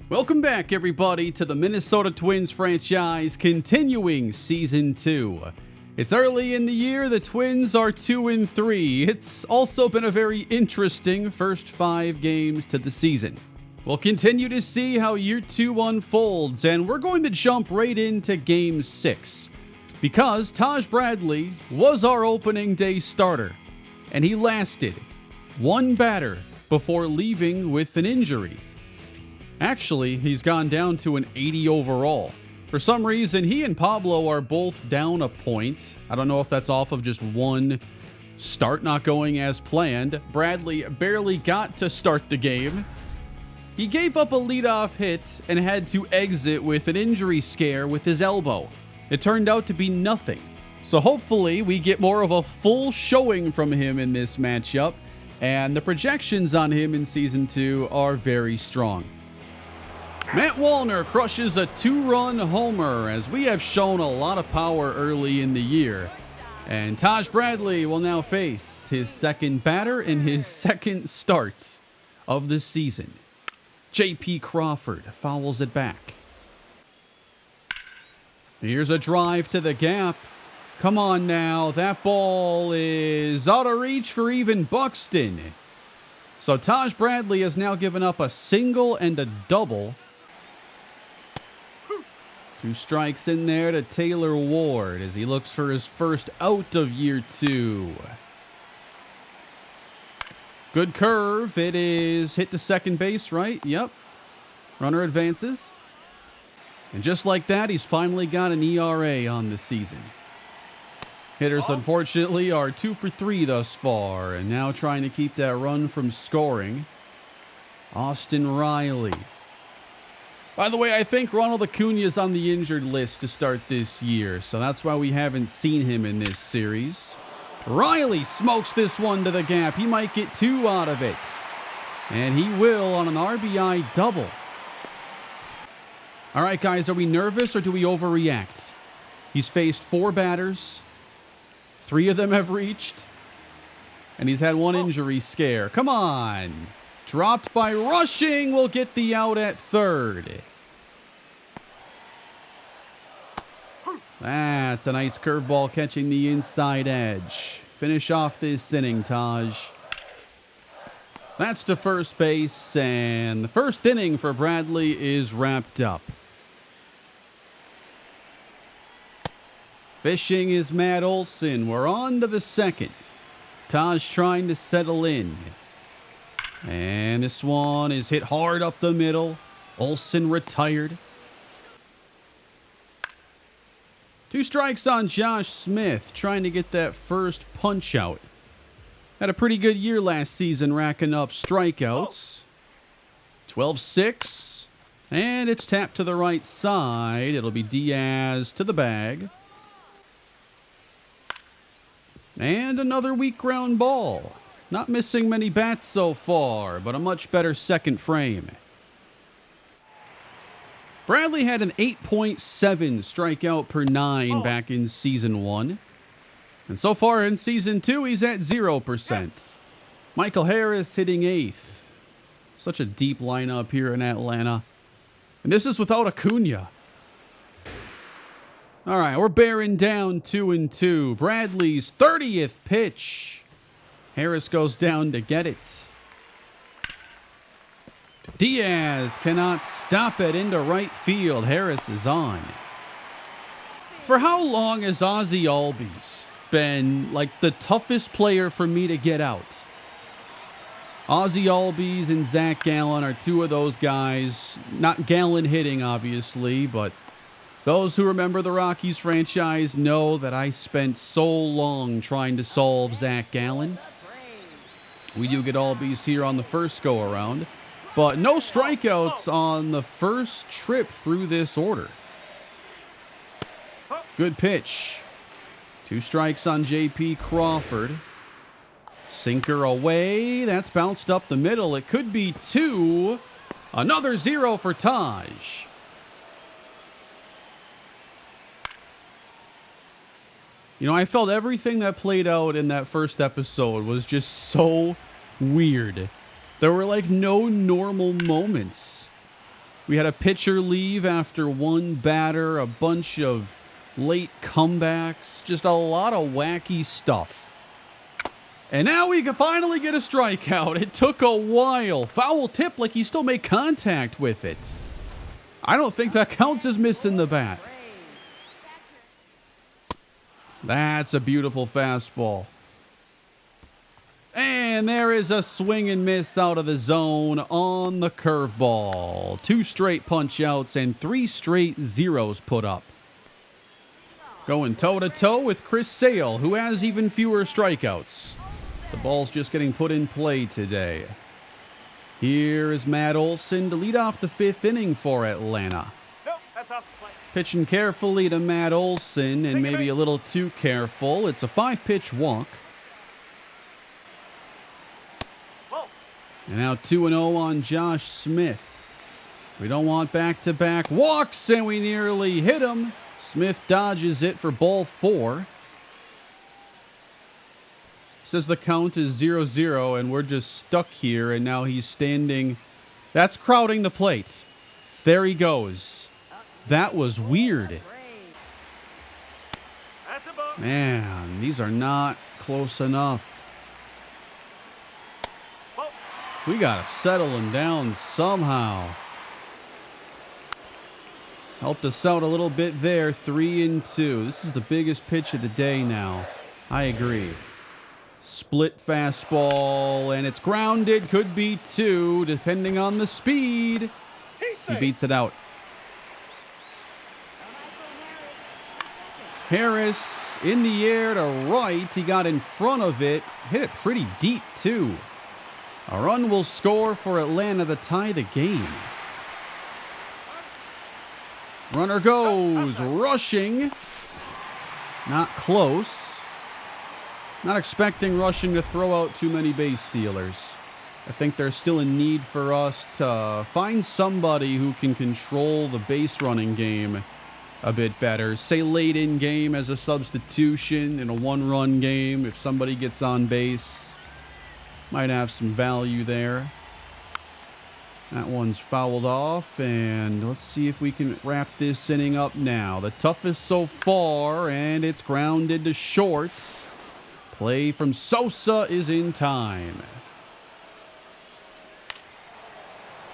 Welcome back, everybody, to the Minnesota Twins franchise, continuing Season 2. It's early in the year, the Twins are 2-3. It's also been a very interesting first 5 games to the season. We'll continue to see how Year 2 unfolds, and we're going to jump right into Game 6. Because Taj Bradley was our opening day starter, and he lasted one batter before leaving with an injury. Actually, he's gone down to an 80 overall. For some reason, he and Pablo are both down a point. I don't know if that's off of just one start not going as planned. Bradley barely got to start the game. He gave up a leadoff hit and had to exit with an injury scare with his elbow. It turned out to be nothing. So hopefully we get more of a full showing from him in this matchup, and the projections on him in Season 2 are very strong. Matt Wallner crushes a 2-run homer as we have shown a lot of power early in the year. And Taj Bradley will now face his second batter in his second start of the season. J.P. Crawford fouls it back. Here's a drive to the gap. Come on now, that ball is out of reach for even Buxton. So Taj Bradley has now given up a single and a double. 2 strikes in there to Taylor Ward as he looks for his first out of Year 2. Good curve. It is hit to second base, right? Yep. Runner advances. And just like that, he's finally got an ERA on the season. Hitters, unfortunately, are 2 for 3 thus far, and now trying to keep that run from scoring. Austin Riley. By the way, I think Ronald Acuna is on the injured list to start this year, so that's why we haven't seen him in this series. Riley smokes this one to the gap. He might get 2 out of it. And he will on an RBI double. All right, guys, are we nervous or do we overreact? He's faced 4 batters. 3 of them have reached. And he's had 1 injury scare. Come on. Dropped by rushing. Will get the out at third. That's a nice curveball catching the inside edge. Finish off this inning, Taj. That's to first base, and the first inning for Bradley is wrapped up. Fishing is Matt Olson. We're on to the second. Taj trying to settle in. And this one is hit hard up the middle. Olson retired. 2 strikes on Josh Smith, trying to get that first punch out. Had a pretty good year last season, racking up strikeouts. 12-6. And it's tapped to the right side. It'll be Diaz to the bag. And another weak ground ball. Not missing many bats so far, but a much better second frame. Bradley had an 8.7 strikeout per 9 back in Season 1. And so far in Season 2, he's at 0%. Michael Harris hitting 8th. Such a deep lineup here in Atlanta. And this is without Acuna. All right, we're bearing down 2-2. Bradley's 30th pitch. Harris goes down to get it. Diaz cannot stop it into right field. Harris is on. For how long has Ozzie Albies been like the toughest player for me to get out? Ozzie Albies and Zach Gallen are 2 of those guys. Not Gallen hitting, obviously, but those who remember the Rockies franchise know that I spent so long trying to solve Zach Gallen. We do get Albies here on the first go-around. But no strikeouts on the first trip through this order. Good pitch. 2 strikes on J.P. Crawford. Sinker away. That's bounced up the middle. It could be 2. Another 0 for Taj. You know, I felt everything that played out in that first episode was just so weird. There were like no normal moments. We had a pitcher leave after one batter, a bunch of late comebacks, just a lot of wacky stuff. And now we can finally get a strikeout. It took a while. Foul tip, like he still made contact with it. I don't think that counts as missing the bat. That's a beautiful fastball. And there is a swing and miss out of the zone on the curveball. 2 straight punch outs and 3 straight zeros put up. Going toe-to-toe with Chris Sale, who has even fewer strikeouts. The ball's just getting put in play today. Here is Matt Olson to lead off the 5th inning for Atlanta. Pitching carefully to Matt Olson, and maybe a little too careful. It's a 5-pitch walk. And now 2-0 on Josh Smith. We don't want back-to-back walks, and we nearly hit him. Smith dodges it for ball 4. Says the count is 0-0, and we're just stuck here, and now he's standing. That's crowding the plate. There he goes. That was weird. Man, these are not close enough. We got to settle him down somehow. Helped us out a little bit there. 3-2. This is the biggest pitch of the day now. I agree. Split fastball, and it's grounded. Could be 2, depending on the speed. He beats it out. Harris in the air to right. He got in front of it. Hit it pretty deep, too. A run will score for Atlanta to tie the game. Runner goes, rushing. Not close. Not expecting rushing to throw out too many base stealers. I think there's still a need for us to find somebody who can control the base running game a bit better. Say late in game as a substitution in a 1-run game. If somebody gets on base, might have some value there. That one's fouled off, and let's see if we can wrap this inning up now. The toughest so far, and it's grounded to short. Play from Sosa is in time.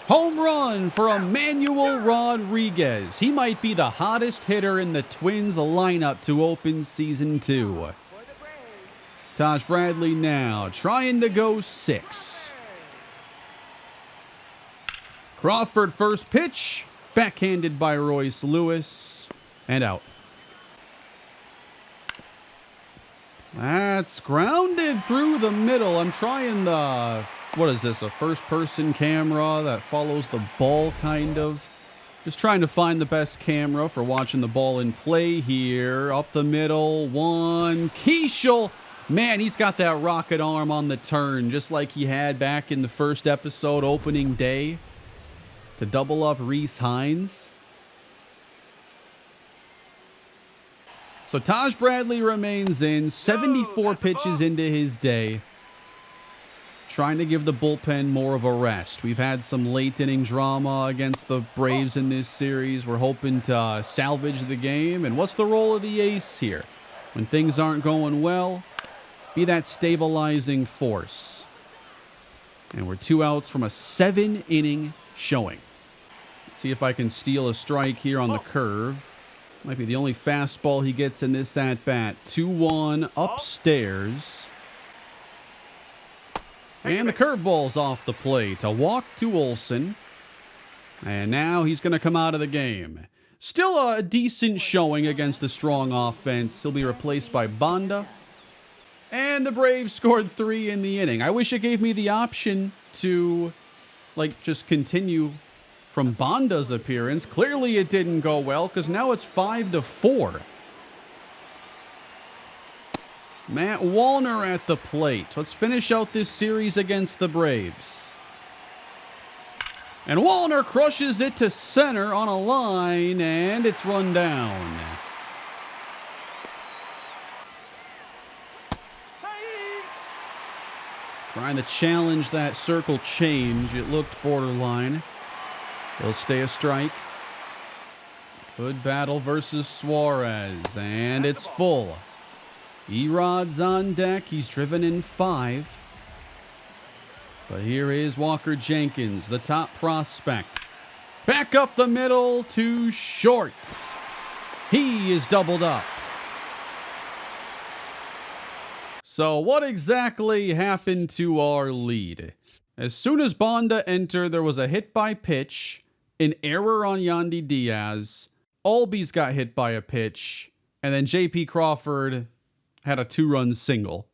Home run for Emmanuel Rodriguez. He might be the hottest hitter in the Twins lineup to open season 2. Taj Bradley now trying to go 6. Crawford first pitch, backhanded by Royce Lewis, and out. That's grounded through the middle. I'm trying the, what is this, a first-person camera that follows the ball, kind of? Just trying to find the best camera for watching the ball in play here. Up the middle, 1. Keishel. Man, he's got that rocket arm on the turn, just like he had back in the first episode, opening day, to double up Rhys Hines. So Taj Bradley remains in, 74 pitches into his day. Trying to give the bullpen more of a rest. We've had some late inning drama against the Braves in this series. We're hoping to salvage the game. And what's the role of the ace here? When things aren't going well, be that stabilizing force. And we're 2 outs from a 7-inning showing. Let's see if I can steal a strike here on the curve. Might be the only fastball he gets in this at-bat. 2-1 upstairs. And the curveball's off the plate. A walk to Olson. And now he's going to come out of the game. Still a decent showing against the strong offense. He'll be replaced by Banda. And the Braves scored 3 in the inning. I wish it gave me the option to, just continue from Banda's appearance. Clearly it didn't go well, because now it's 5-4. Matt Wallner at the plate. Let's finish out this series against the Braves. And Wallner crushes it to center on a line, and it's run down. Trying to challenge that circle change. It looked borderline. He'll stay a strike. Good battle versus Suarez, and it's full. Erod's on deck. He's driven in 5. But here is Walker Jenkins, the top prospect. Back up the middle to short. He is doubled up. So what exactly happened to our lead? As soon as Bonda entered, there was a hit by pitch, an error on Yandy Diaz, Albies got hit by a pitch, and then J.P. Crawford had a 2-run single.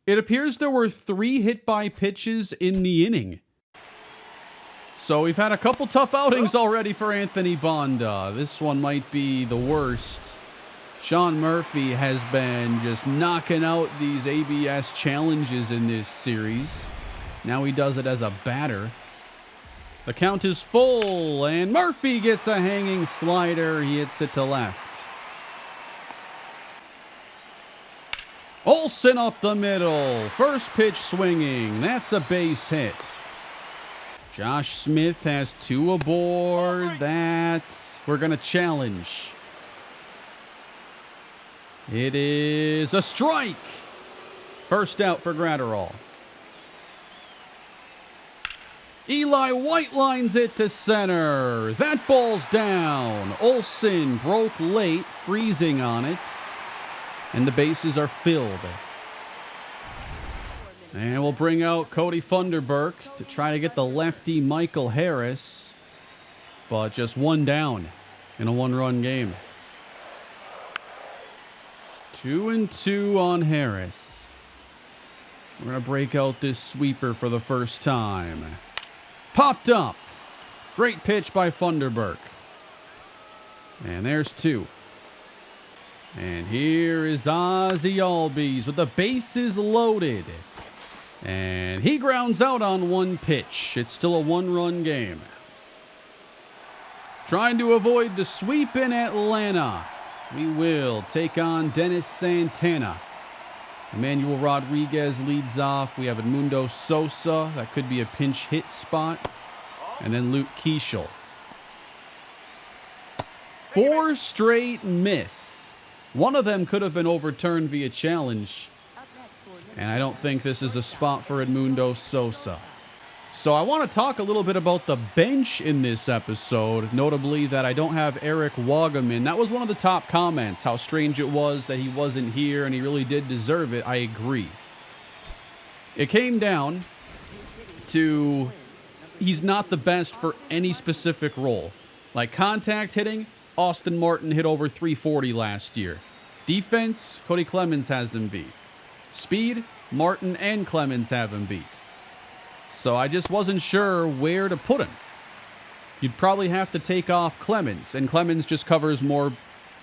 It appears there were 3 hit by pitches in the inning. So we've had a couple tough outings already for Anthony Bonda. This one might be the worst. Sean Murphy has been just knocking out these ABS challenges in this series. Now he does it as a batter. The count is full, and Murphy gets a hanging slider. He hits it to left. Olsen up the middle. First pitch swinging. That's a base hit. Josh Smith has 2 aboard. That we're going to challenge. It is a strike. First out for Gratterall. Eli White lines it to center. That ball's down. Olsen broke late, freezing on it. And the bases are filled. And we'll bring out Cody Funderburk to try to get the lefty Michael Harris. But just 1 down in a 1-run game. 2-2 on Harris. We're going to break out this sweeper for the first time. Popped up. Great pitch by Funderburk. And there's 2. And here is Ozzie Albies with the bases loaded. And he grounds out on 1 pitch. It's still a 1-run game. Trying to avoid the sweep in Atlanta. We will take on Dennis Santana. Emmanuel Rodriguez leads off. We have Edmundo Sosa. That could be a pinch hit spot. And then Luke Keeschel. 4 straight miss. One of them could have been overturned via challenge. And I don't think this is a spot for Edmundo Sosa. So I want to talk a little bit about the bench in this episode, notably that I don't have Eric Wagaman. That was one of the top comments, how strange it was that he wasn't here, and he really did deserve it. I agree. It came down to he's not the best for any specific role. Like contact hitting, Austin Martin hit over 340 last year. Defense, Cody Clemens has him beat. Speed, Martin and Clemens have him beat. So I just wasn't sure where to put him. You'd probably have to take off Clemens, and Clemens just covers more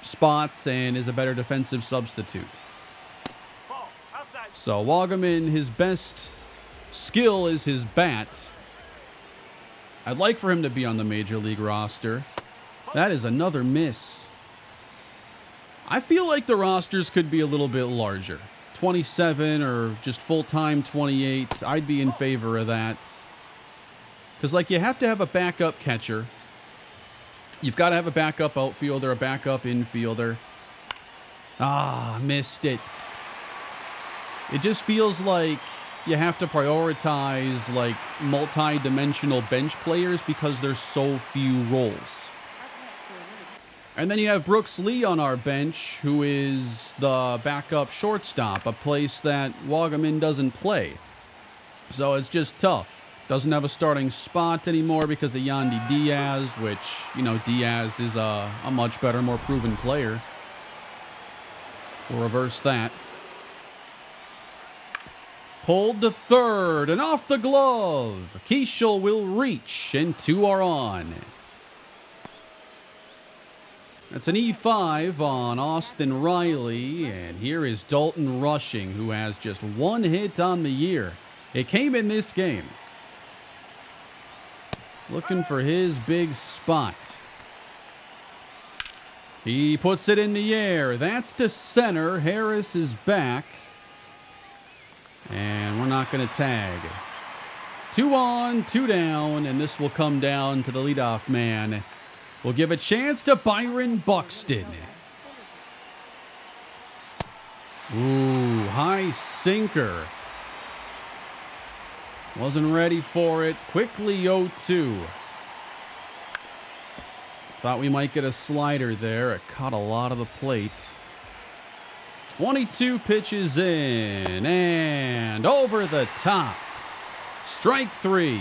spots and is a better defensive substitute. So Wagaman, his best skill is his bat. I'd like for him to be on the major league roster. That is another miss. I feel like the rosters could be a little bit larger. 27 or just full-time 28. I'd be in favor of that. Because, like, you have to have a backup catcher. You've got to have a backup outfielder, a backup infielder. Ah, missed it. It just feels like you have to prioritize, like, multi-dimensional bench players because there's so few roles. And then you have Brooks Lee on our bench, who is the backup shortstop, a place that Wagaman doesn't play. So it's just tough. Doesn't have a starting spot anymore because of Yandy Diaz, which, you know, Diaz is a much better, more proven player. We'll reverse that. Pulled to third and off the glove. Keeschel will reach and 2 are on. That's an E5 on Austin Riley, and here is Dalton Rushing, who has just 1 hit on the year. It came in this game. Looking for his big spot. He puts it in the air. That's to center. Harris is back. And we're not going to tag. 2 on, 2 down, and this will come down to the leadoff man. We'll give a chance to Byron Buxton. Ooh, high sinker. Wasn't ready for it. Quickly 0-2. Thought we might get a slider there. It caught a lot of the plate. 22 pitches in and over the top. Strike 3.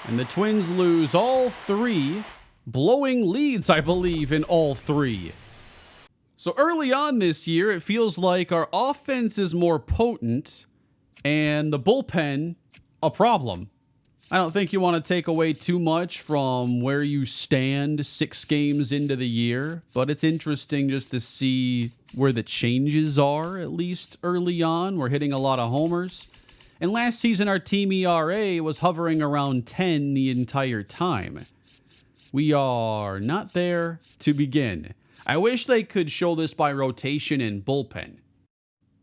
And the Twins lose all 3, blowing leads, I believe, in all 3. So early on this year, it feels like our offense is more potent and the bullpen a problem. I don't think you want to take away too much from where you stand 6 games into the year, but it's interesting just to see where the changes are, at least early on. We're hitting a lot of homers. And last season, our team ERA was hovering around 10 the entire time. We are not there to begin. I wish they could show this by rotation and bullpen.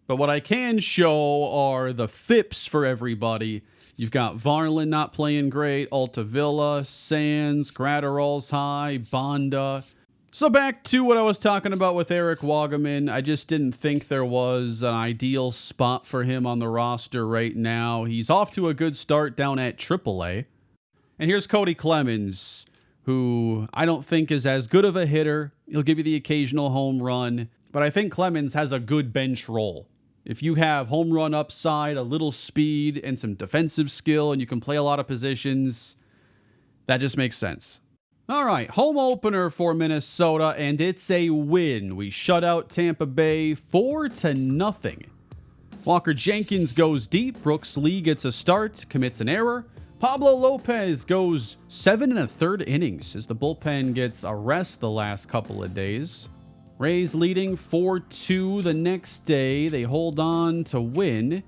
But what I can show are the FIPS for everybody. You've got Varland not playing great, Altavilla, Sands, Gratterall's high, Bonda. So back to what I was talking about with Eric Wagaman. I just didn't think there was an ideal spot for him on the roster right now. He's off to a good start down at AAA. And here's Cody Clemens, who I don't think is as good of a hitter. He'll give you the occasional home run, but I think Clemens has a good bench role. If you have home run upside, a little speed, and some defensive skill, and you can play a lot of positions, that just makes sense. All right, home opener for Minnesota, and it's a win. We shut out Tampa Bay 4-0. Walker Jenkins goes deep. Brooks Lee gets a start, commits an error. Pablo Lopez goes 7 1/3 innings as the bullpen gets a rest the last couple of days. Rays leading 4-2 the next day. They hold on to win.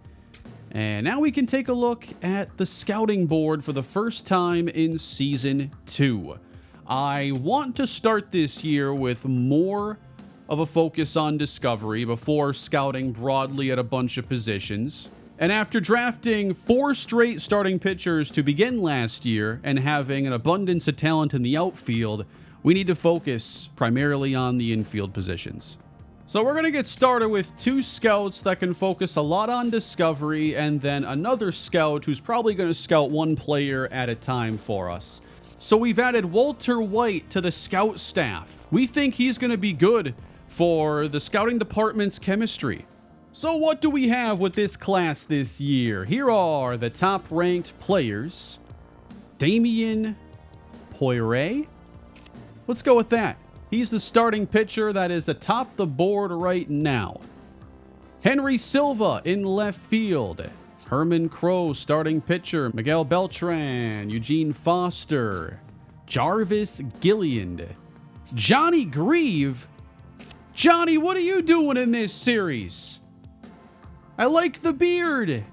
And now we can take a look at the scouting board for the first time in Season 2. I want to start this year with more of a focus on discovery before scouting broadly at a bunch of positions. And after drafting 4 straight starting pitchers to begin last year and having an abundance of talent in the outfield, we need to focus primarily on the infield positions. So we're going to get started with 2 scouts that can focus a lot on discovery and then another scout who's probably going to scout 1 player at a time for us. So we've added Walter White to the scout staff. We think he's going to be good for the scouting department's chemistry. So what do we have with this class this year? Here are the top-ranked players. Damian Poire? Let's go with that. He's the starting pitcher that is atop the board right now. Henry Silva in left field. Herman Crow, starting pitcher. Miguel Beltran, Eugene Foster, Jarvis Gilliand. Johnny Grieve? Johnny, what are you doing in this series? I like the beard.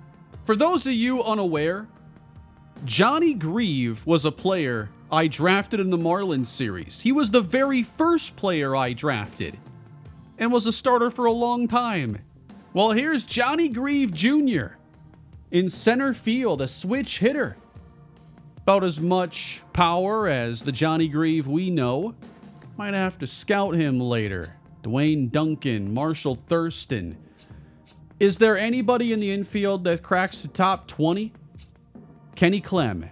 For those of you unaware, Johnny Grieve was a player I drafted in the Marlins series. He was the very first player I drafted and was a starter for a long time. Well, here's Johnny Grieve Jr. in center field, a switch hitter. About as much power as the Johnny Grieve we know. Might have to scout him later. Dwayne Duncan, Marshall Thurston. Is there anybody in the infield that cracks the top 20? Kenny Clem.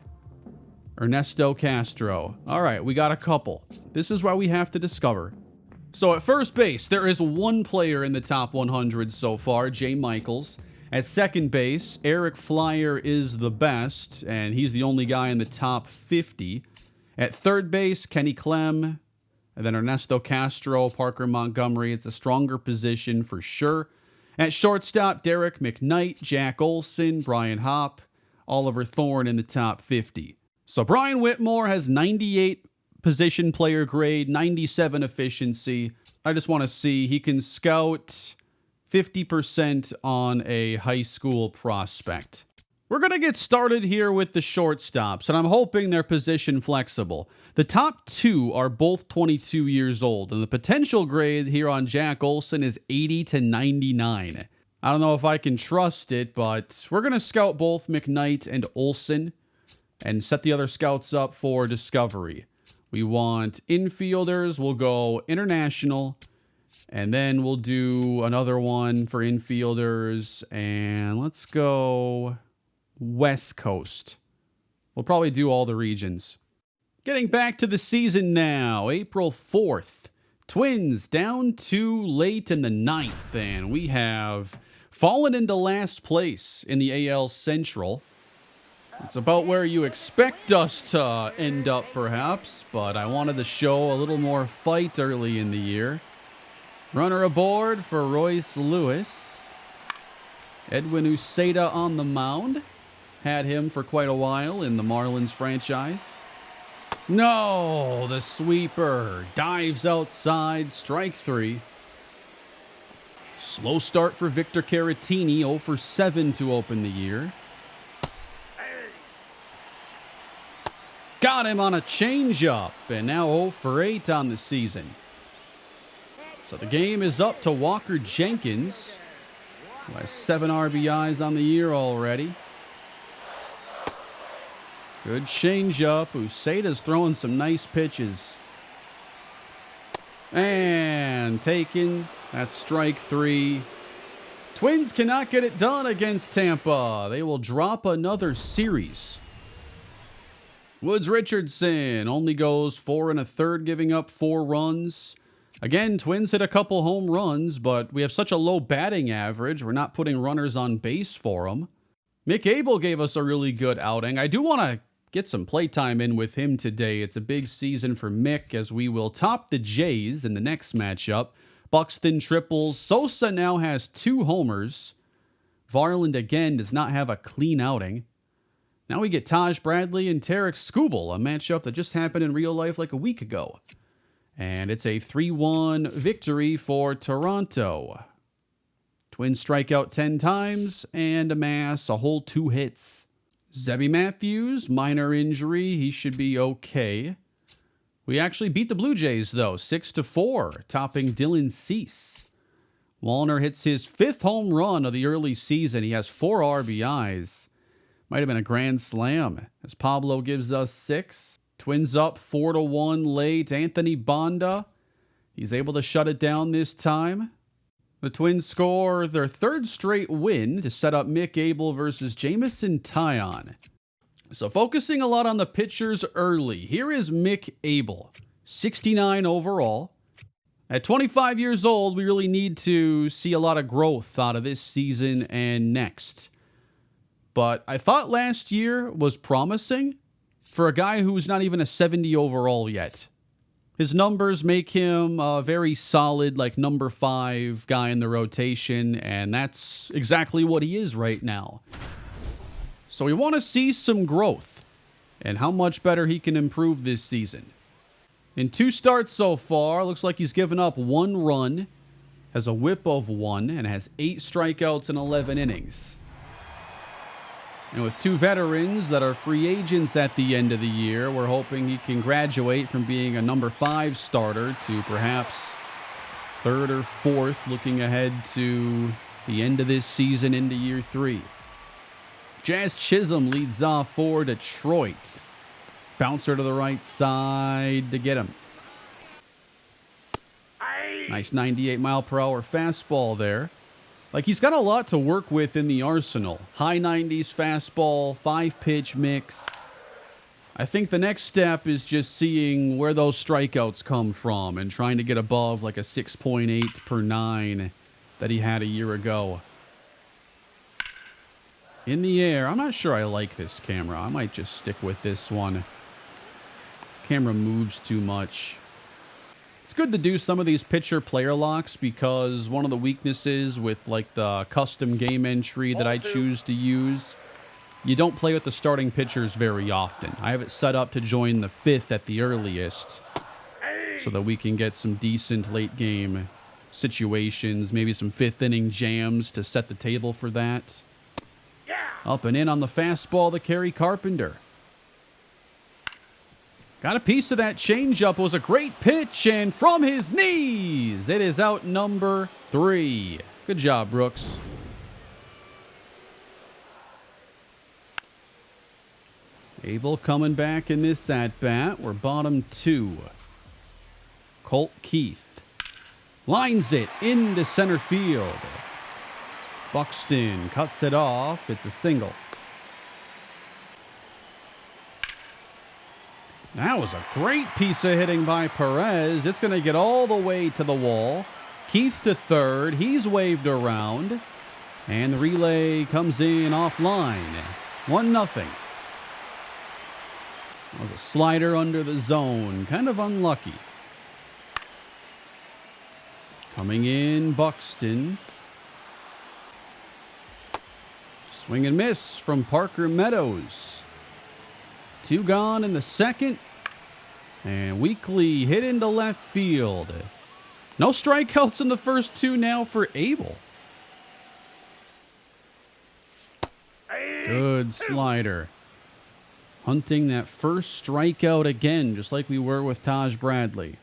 Ernesto Castro. All right, we got a couple. This is why we have to discover. So at first base, there is 1 player in the top 100 so far, Jay Michaels. At second base, Eric Flyer is the best, and he's the only guy in the top 50. At third base, Kenny Clem, and then Ernesto Castro, Parker Montgomery. It's a stronger position for sure. At shortstop, Derek McKnight, Jack Olson, Brian Hopp, Oliver Thorne in the top 50. So Brian Whitmore has 98 position player grade, 97 efficiency. I just want to see he can scout 50% on a high school prospect. We're going to get started here with the shortstops, and I'm hoping they're position flexible. The top 2 are both 22 years old, and the potential grade here on Jack Olson is 80 to 99. I don't know if I can trust it, but we're going to scout both McKnight and Olsen and set the other scouts up for discovery. We want infielders. We'll go international, and then we'll do another one for infielders, and let's go West Coast. We'll probably do all the regions. Getting back to the season now, April 4th. Twins down 2 late in the 9th, and we have fallen into last place in the AL Central. It's about where you expect us to end up, perhaps, but I wanted to show a little more fight early in the year. Runner aboard for Royce Lewis. Edwin Uceda on the mound. Had him for quite a while in the Marlins franchise. No, the sweeper dives outside, strike 3. Slow start for Victor Caratini, 0 for 7 to open the year. Got him on a changeup, and now 0 for 8 on the season. So the game is up to Walker Jenkins, who has 7 RBIs on the year already. Good changeup. Uceda's throwing some nice pitches. And taken. That's strike 3. Twins cannot get it done against Tampa. They will drop another series. Woods Richardson only goes 4 1/3, giving up 4 runs. Again, Twins hit a couple home runs, but we have such a low batting average, we're not putting runners on base for them. Mick Abel gave us a really good outing. I do want to get some playtime in with him today. It's a big season for Mick, as we will top the Jays in the next matchup. Buxton triples. Sosa now has 2 homers. Varland again does not have a clean outing. Now we get Taj Bradley and Tarek Skubal, a matchup that just happened in real life like a week ago. And it's a 3-1 victory for Toronto. Twins strike out 10 times and amass a whole 2 hits. Zebby Matthews, minor injury. He should be okay. We actually beat the Blue Jays, though, 6-4, topping Dylan Cease. Wallner hits his 5th home run of the early season. He has 4 RBIs. Might have been a grand slam, as Pablo gives us 6. Twins up 4-1 late. Anthony Bonda, he's able to shut it down this time. The Twins score their 3rd straight win to set up Mick Abel versus Jamison Tyon. So focusing a lot on the pitchers early. Here is Mick Abel, 69 overall. At 25 years old, we really need to see a lot of growth out of this season and next. But I thought last year was promising for a guy who's not even a 70 overall yet. His numbers make him a very solid, like, number 5 guy in the rotation, and that's exactly what he is right now. So we want to see some growth and how much better he can improve this season. In 2 starts so far, looks like he's given up 1 run, has a whip of 1, and has 8 strikeouts in 11 innings. And with 2 veterans that are free agents at the end of the year, we're hoping he can graduate from being a number 5 starter to perhaps 3rd or 4th, looking ahead to the end of this season into year 3. Jazz Chisholm leads off for Detroit. Bouncer to the right side to get him. Nice 98-mile-per-hour fastball there. Like, he's got a lot to work with in the arsenal. High 90s fastball, 5-pitch mix. I think the next step is just seeing where those strikeouts come from and trying to get above like a 6.8 per 9 that he had a year ago. In the air. I'm not sure I like this camera. I might just stick with this one. Camera moves too much. It's good to do some of these pitcher player locks because one of the weaknesses with like the custom game entry that I choose to use, you don't play with the starting pitchers very often. I have it set up to join the 5th at the earliest so that we can get some decent late game situations, maybe some 5th inning jams to set the table for that. Up and in on the fastball to Kerry Carpenter. Got a piece of that changeup. It was a great pitch, and from his knees, it is out number 3. Good job, Brooks. Abel coming back in this at-bat. We're bottom 2. Colt Keith lines it into center field. Buxton cuts it off. It's a single. That was a great piece of hitting by Perez. It's going to get all the way to the wall. Keith to third. He's waved around. And the relay comes in offline. 1-0. That was a slider under the zone. Kind of unlucky. Coming in, Buxton. Swing and miss from Parker Meadows. 2 gone in the second. And Weekly hit into left field. No strikeouts in the first 2 now for Abel. Good slider. Hunting that first strikeout again, just like we were with Taj Bradley.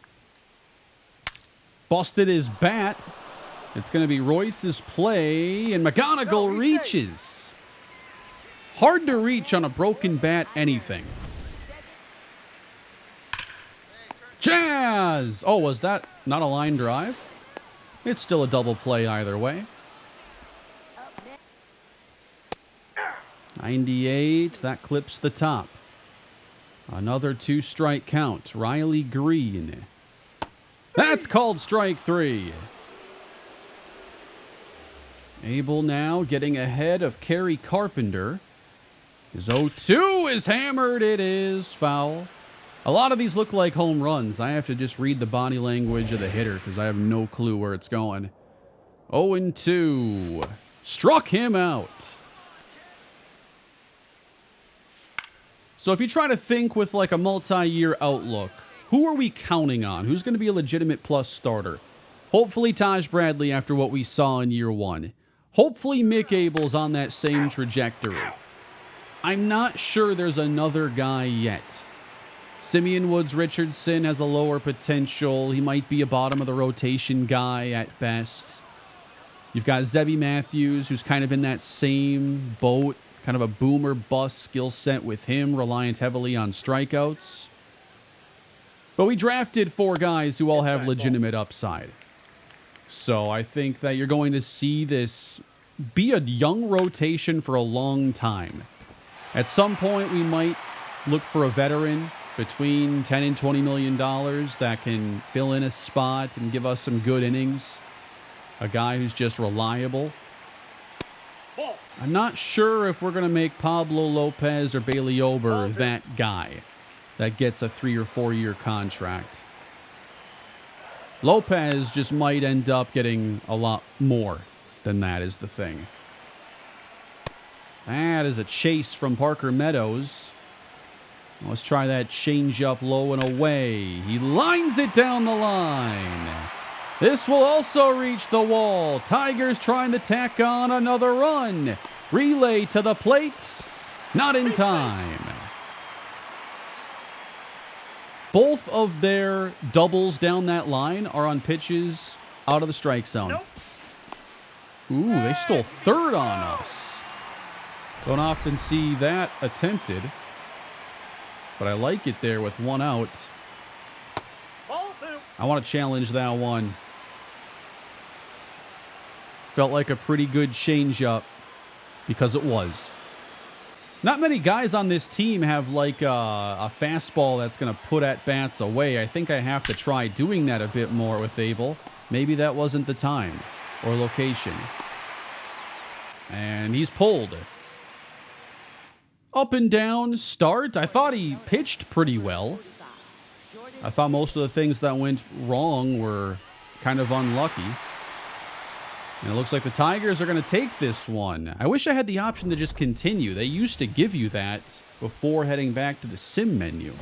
Busted his bat. It's going to be Royce's play, and McGonigal reaches. Hard to reach on a broken bat, anything. Jazz! Oh, was that not a line drive? It's still a double play either way. 98, that clips the top. Another 2-strike count. Riley Green. That's called strike 3. Abel now getting ahead of Kerry Carpenter. His 0-2 is hammered. It is foul. A lot of these look like home runs. I have to just read the body language of the hitter because I have no clue where it's going. 0-2. Struck him out. So if you try to think with like a multi-year outlook, who are we counting on? Who's going to be a legitimate plus starter? Hopefully Taj Bradley after what we saw in year 1. Hopefully Mick Abel's on that same trajectory. I'm not sure there's another guy yet. Simeon Woods Richardson has a lower potential. He might be a bottom of the rotation guy at best. You've got Zebby Matthews, who's kind of in that same boat. Kind of a boomer bust skill set with him, reliant heavily on strikeouts. But we drafted 4 guys who all have legitimate upside. So I think that you're going to see this be a young rotation for a long time. At some point, we might look for a veteran between $10 and $20 million that can fill in a spot and give us some good innings. A guy who's just reliable. I'm not sure if we're going to make Pablo Lopez or Bailey Ober that guy that gets a 3 or 4 year contract. Lopez just might end up getting a lot more than that is the thing. That is a chase from Parker Meadows. Let's try that changeup low and away. He lines it down the line. This will also reach the wall. Tigers trying to tack on another run. Relay to the plate. Not in time. Both of their doubles down that line are on pitches out of the strike zone. Ooh, they stole third on us. Don't often see that attempted. But I like it there with 1 out. I want to challenge that one. Felt like a pretty good changeup because it was. Not many guys on this team have like a fastball that's going to put at-bats away. I think I have to try doing that a bit more with Abel. Maybe that wasn't the time or location. And he's pulled. Up and down start. I thought he pitched pretty well. I thought most of the things that went wrong were kind of unlucky. And it looks like the Tigers are going to take this one. I wish I had the option to just continue. They used to give you that before heading back to the sim menu.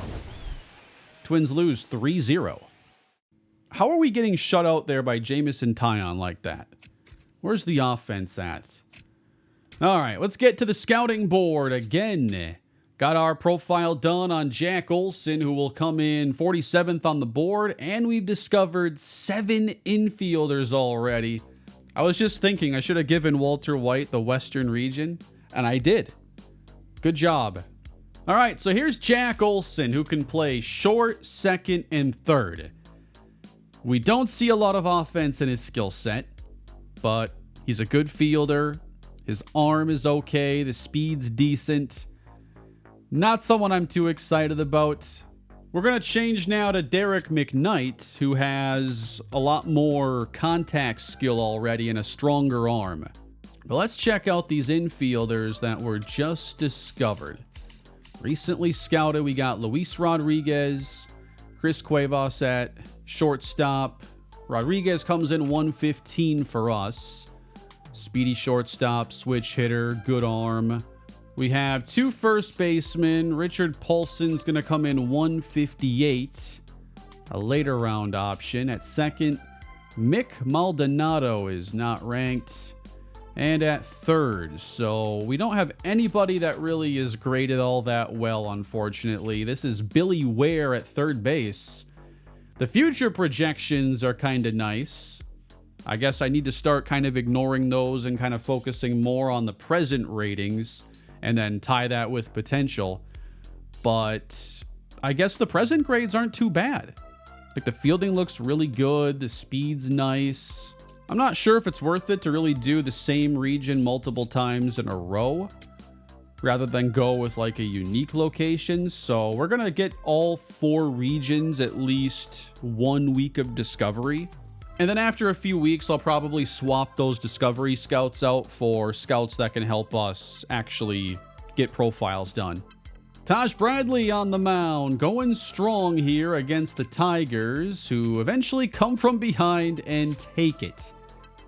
Twins lose 3-0. How are we getting shut out there by Jamison Tyon like that? Where's the offense at? All right, let's get to the scouting board again. Got our profile done on Jack Olson, who will come in 47th on the board, and we've discovered 7 infielders already. I was just thinking I should have given Walter White the Western region, and I did. Good job. All right, so here's Jack Olson, who can play short, second, and third. We don't see a lot of offense in his skill set, but he's a good fielder. His arm is okay. The speed's decent. Not someone I'm too excited about. We're going to change now to Derek McKnight, who has a lot more contact skill already and a stronger arm. But let's check out these infielders that were just discovered. Recently scouted, we got Luis Rodriguez, Chris Cuevas at shortstop. Rodriguez comes in 115 for us. Speedy shortstop, switch hitter, good arm. We have 2 first basemen. Richard Paulson's going to come in 158. A later round option. At second, Mick Maldonado is not ranked. And at third, so we don't have anybody that really is graded all that well, unfortunately. This is Billy Ware at third base. The future projections are kind of nice. I guess I need to start kind of ignoring those and kind of focusing more on the present ratings and then tie that with potential. But I guess the present grades aren't too bad. Like, the fielding looks really good. The speed's nice. I'm not sure if it's worth it to really do the same region multiple times in a row rather than go with like a unique location. So we're going to get all 4 regions at least 1 week of discovery. And then after a few weeks, I'll probably swap those discovery scouts out for scouts that can help us actually get profiles done. Taj Bradley on the mound, going strong here against the Tigers, who eventually come from behind and take it.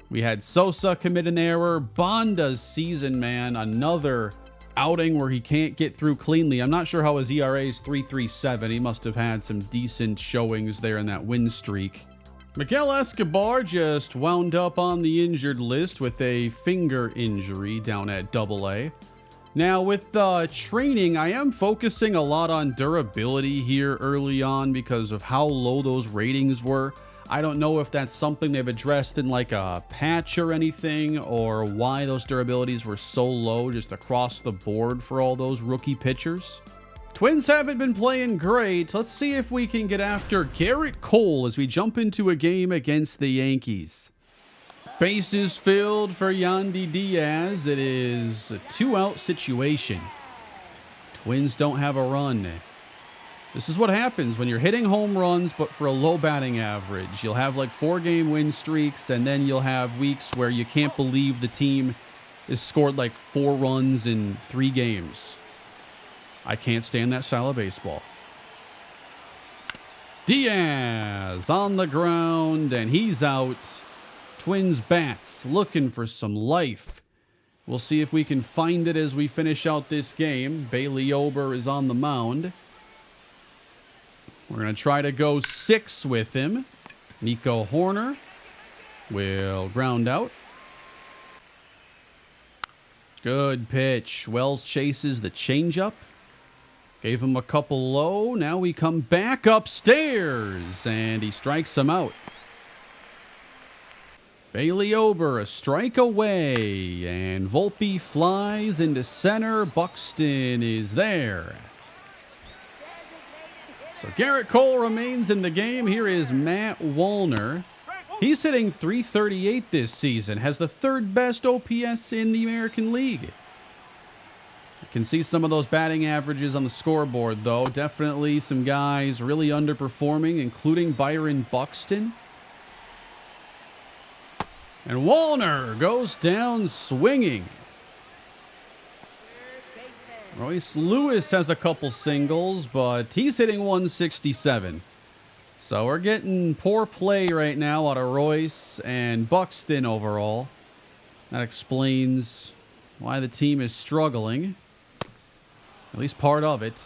We had Sosa commit an error. Bonda's season, man, another outing where he can't get through cleanly. I'm not sure how his ERA is 3.37. He must have had some decent showings there in that win streak. Miguel Escobar just wound up on the injured list with a finger injury down at AA. Now, with training, I am focusing a lot on durability here early on because of how low those ratings were. I don't know if that's something they've addressed in like a patch or anything, or why those durabilities were so low just across the board for all those rookie pitchers. Twins haven't been playing great. Let's see if we can get after Garrett Cole as we jump into a game against the Yankees. Bases filled for Yandy Diaz. It is a 2-out situation. Twins don't have a run. This is what happens when you're hitting home runs, but for a low batting average. You'll have like 4-game win streaks, and then you'll have weeks where you can't believe the team has scored like 4 runs in 3 games. I can't stand that style of baseball. Diaz on the ground, and he's out. Twins bats looking for some life. We'll see if we can find it as we finish out this game. Bailey Ober is on the mound. We're going to try to go 6 with him. Nico Horner will ground out. Good pitch. Wells chases the changeup. Gave him a couple low. Now we come back upstairs, and he strikes him out. Bailey Ober, a strike away, and Volpe flies into center. Buxton is there. So Garrett Cole remains in the game. Here is Matt Wallner. He's hitting .338 this season, has the 3rd best OPS in the American League. You can see some of those batting averages on the scoreboard, though. Definitely some guys really underperforming, including Byron Buxton. And Wallner goes down swinging. Royce Lewis has a couple singles, but he's hitting 167. So we're getting poor play right now out of Royce and Buxton overall. That explains why the team is struggling. At least part of it.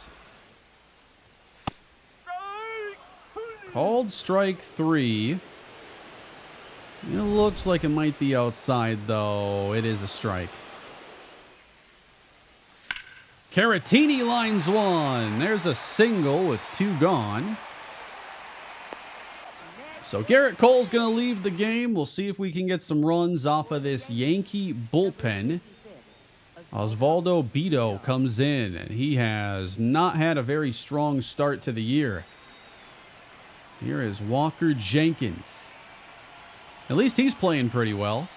Called strike 3. It looks like it might be outside, though. It is a strike. Caratini lines 1. There's a single with 2 gone. So Garrett Cole's going to leave the game. We'll see if we can get some runs off of this Yankee bullpen. Osvaldo Bido comes in, and he has not had a very strong start to the year. Here is Walker Jenkins. At least he's playing pretty well.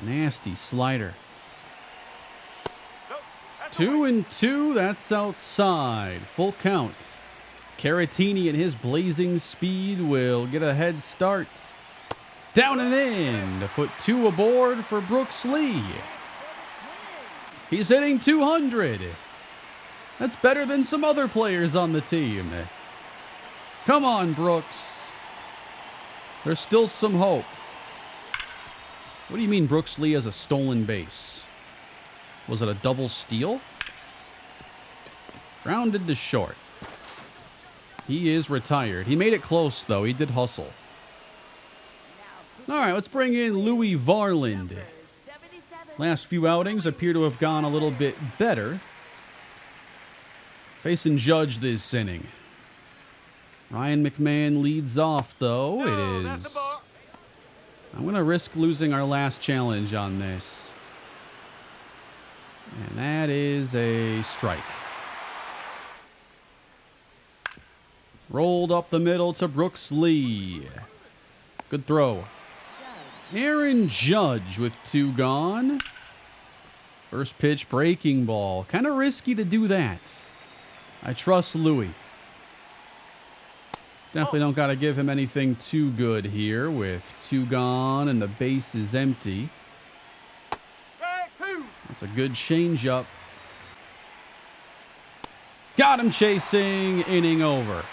Nasty slider. 2-2, that's outside. Full count. Caratini and his blazing speed will get a head start. Down and in to put 2 aboard for Brooks Lee. He's hitting 200. That's better than some other players on the team. Come on, Brooks. There's still some hope. What do you mean Brooks Lee has a stolen base? Was it a double steal? Grounded to short. He is retired. He made it close, though. He did hustle. All right, let's bring in Louis Varland. Last few outings appear to have gone a little bit better. Facing Judge this inning. Ryan McMahon leads off, though. It is... I'm going to risk losing our last challenge on this. And that is a strike. Rolled up the middle to Brooks Lee. Good throw. Aaron Judge with 2 gone. First pitch, breaking ball. Kind of risky to do that. I trust Louis. Definitely don't got to give him anything too good here with 2 gone and the base is empty. That's a good changeup. Got him chasing, inning over.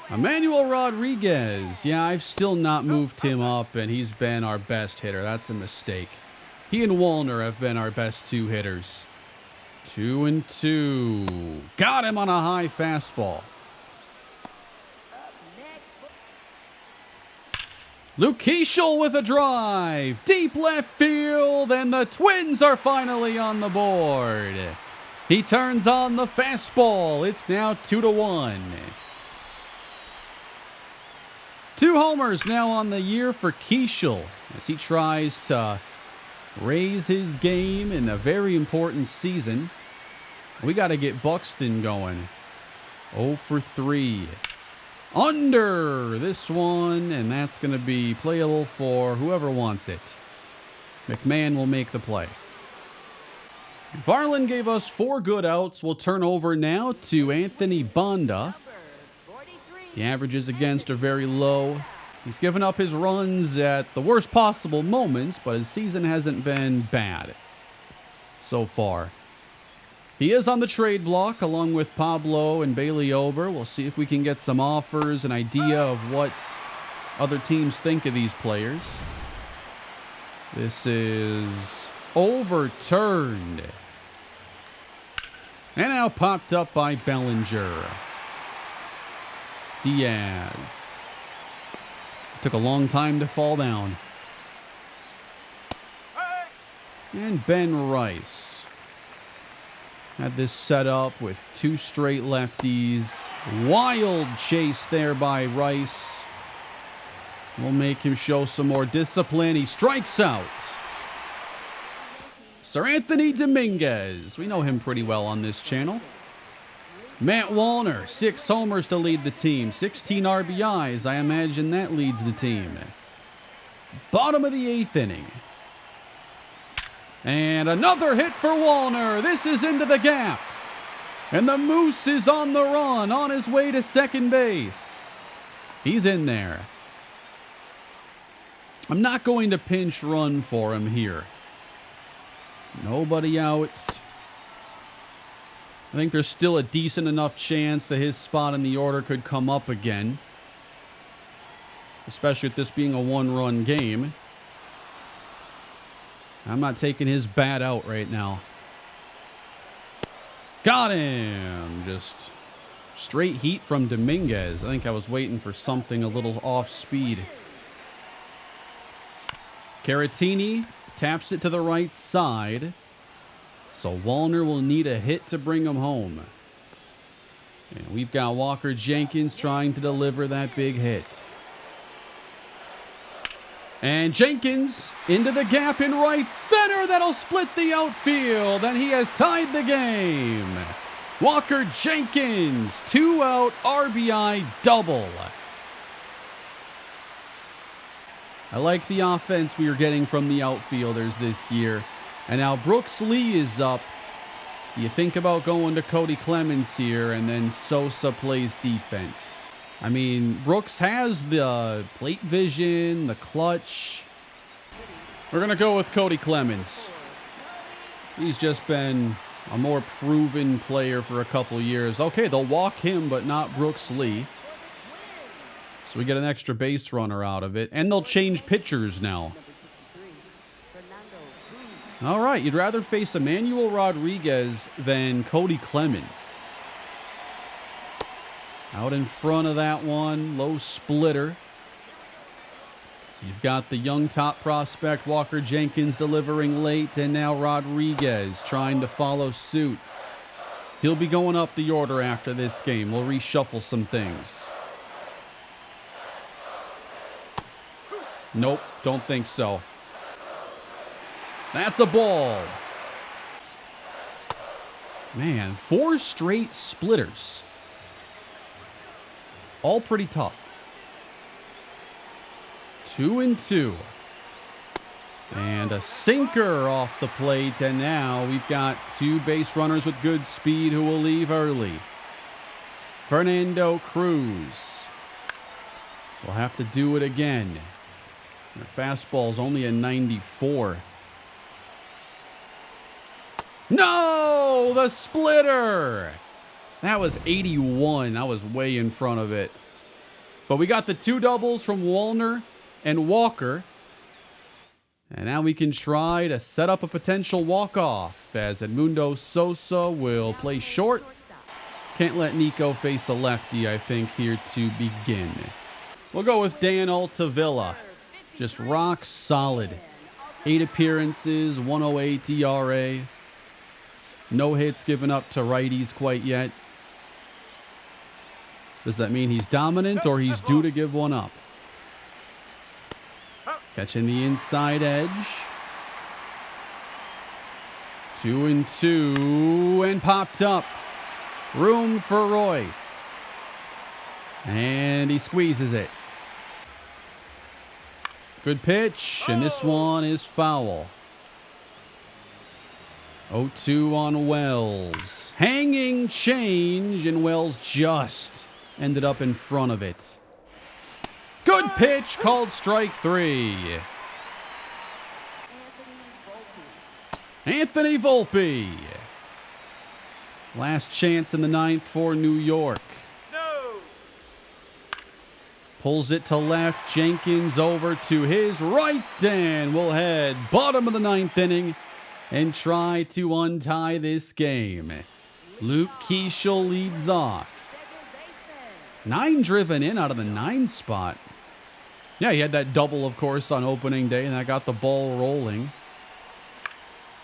Emmanuel Rodriguez. Yeah, I've still not moved him up, and he's been our best hitter. That's a mistake. He and Wallner have been our best 2 hitters. 2-2. Got him on a high fastball. Luke Keeschel with a drive. Deep left field, and the Twins are finally on the board. He turns on the fastball. It's now 2-1. 2 homers now on the year for Keeschel as he tries to raise his game in a very important season. We got to get Buxton going. 0 for 3. Under this one, and that's going to be playable for whoever wants it. McMahon will make the play. Varland gave us 4 good outs. We'll turn over now to Anthony Banda. The averages against are very low. He's given up his runs at the worst possible moments, but his season hasn't been bad so far. He is on the trade block along with Pablo and Bailey Ober. We'll see if we can get some offers, an idea of what other teams think of these players. This is overturned. And now popped up by Bellinger. Diaz. Took a long time to fall down. And Ben Rice. Had this set up with 2 straight lefties. Wild chase there by Rice. We'll make him show some more discipline. He strikes out. Sir Anthony Dominguez. We know him pretty well on this channel. Matt Wallner, 6 homers to lead the team. 16 RBIs. I imagine that leads the team. Bottom of the 8th inning. And another hit for Wallner. This is into the gap. And the Moose is on the run, on his way to second base. He's in there. I'm not going to pinch run for him here. Nobody out. I think there's still a decent enough chance that his spot in the order could come up again. Especially with this being a 1-run game. I'm not taking his bat out right now. Got him. Just straight heat from Dominguez. I think I was waiting for something a little off speed. Caratini taps it to the right side. So Wallner will need a hit to bring him home. And we've got Walker Jenkins trying to deliver that big hit. And Jenkins into the gap in right center. That'll split the outfield, and he has tied the game. Walker Jenkins, 2-out RBI double. I like the offense we are getting from the outfielders this year. And now Brooks Lee is up. You think about going to Cody Clemens here, and then Sosa plays defense. I mean, Brooks has the plate vision, the clutch. We're going to go with Cody Clemens. He's just been a more proven player for a couple years. Okay, they'll walk him, but not Brooks Lee. So we get an extra base runner out of it. And they'll change pitchers now. All right, you'd rather face Emmanuel Rodriguez than Cody Clemens. Out in front of that one, low splitter. So you've got the young top prospect Walker Jenkins delivering late, and now Rodriguez trying to follow suit. He'll be going up the order after this game. We'll reshuffle some things. Nope, don't think so. That's a ball. Man, 4 straight splitters. All pretty tough. 2-2. And a sinker off the plate. And now we've got 2 base runners with good speed who will leave early. Fernando Cruz will have to do it again. Their fastball's only a 94. No! The splitter! That was 81. I was way in front of it. But we got the 2 doubles from Wallner and Walker. And now we can try to set up a potential walk-off as Edmundo Sosa will play short. Can't let Nico face a lefty, I think, here to begin. We'll go with Dan Altavilla. Just rock solid. 8 appearances, 108 ERA. No hits given up to righties quite yet. Does that mean he's dominant or he's due to give one up? Catching the inside edge. 2-2 and popped up. Room for Royce. And he squeezes it. Good pitch, and this one is foul. 0-2 on Wells. Hanging change, and Wells just ended up in front of it. Good pitch, called strike 3. Anthony Volpe. Last chance in the 9th for New York. Pulls it to left. Jenkins over to his right, and we'll head bottom of the 9th inning and try to untie this game. Luke Keeschel leads off. 9 driven in out of the 9 spot. Yeah, he had that double, of course, on opening day, and that got the ball rolling.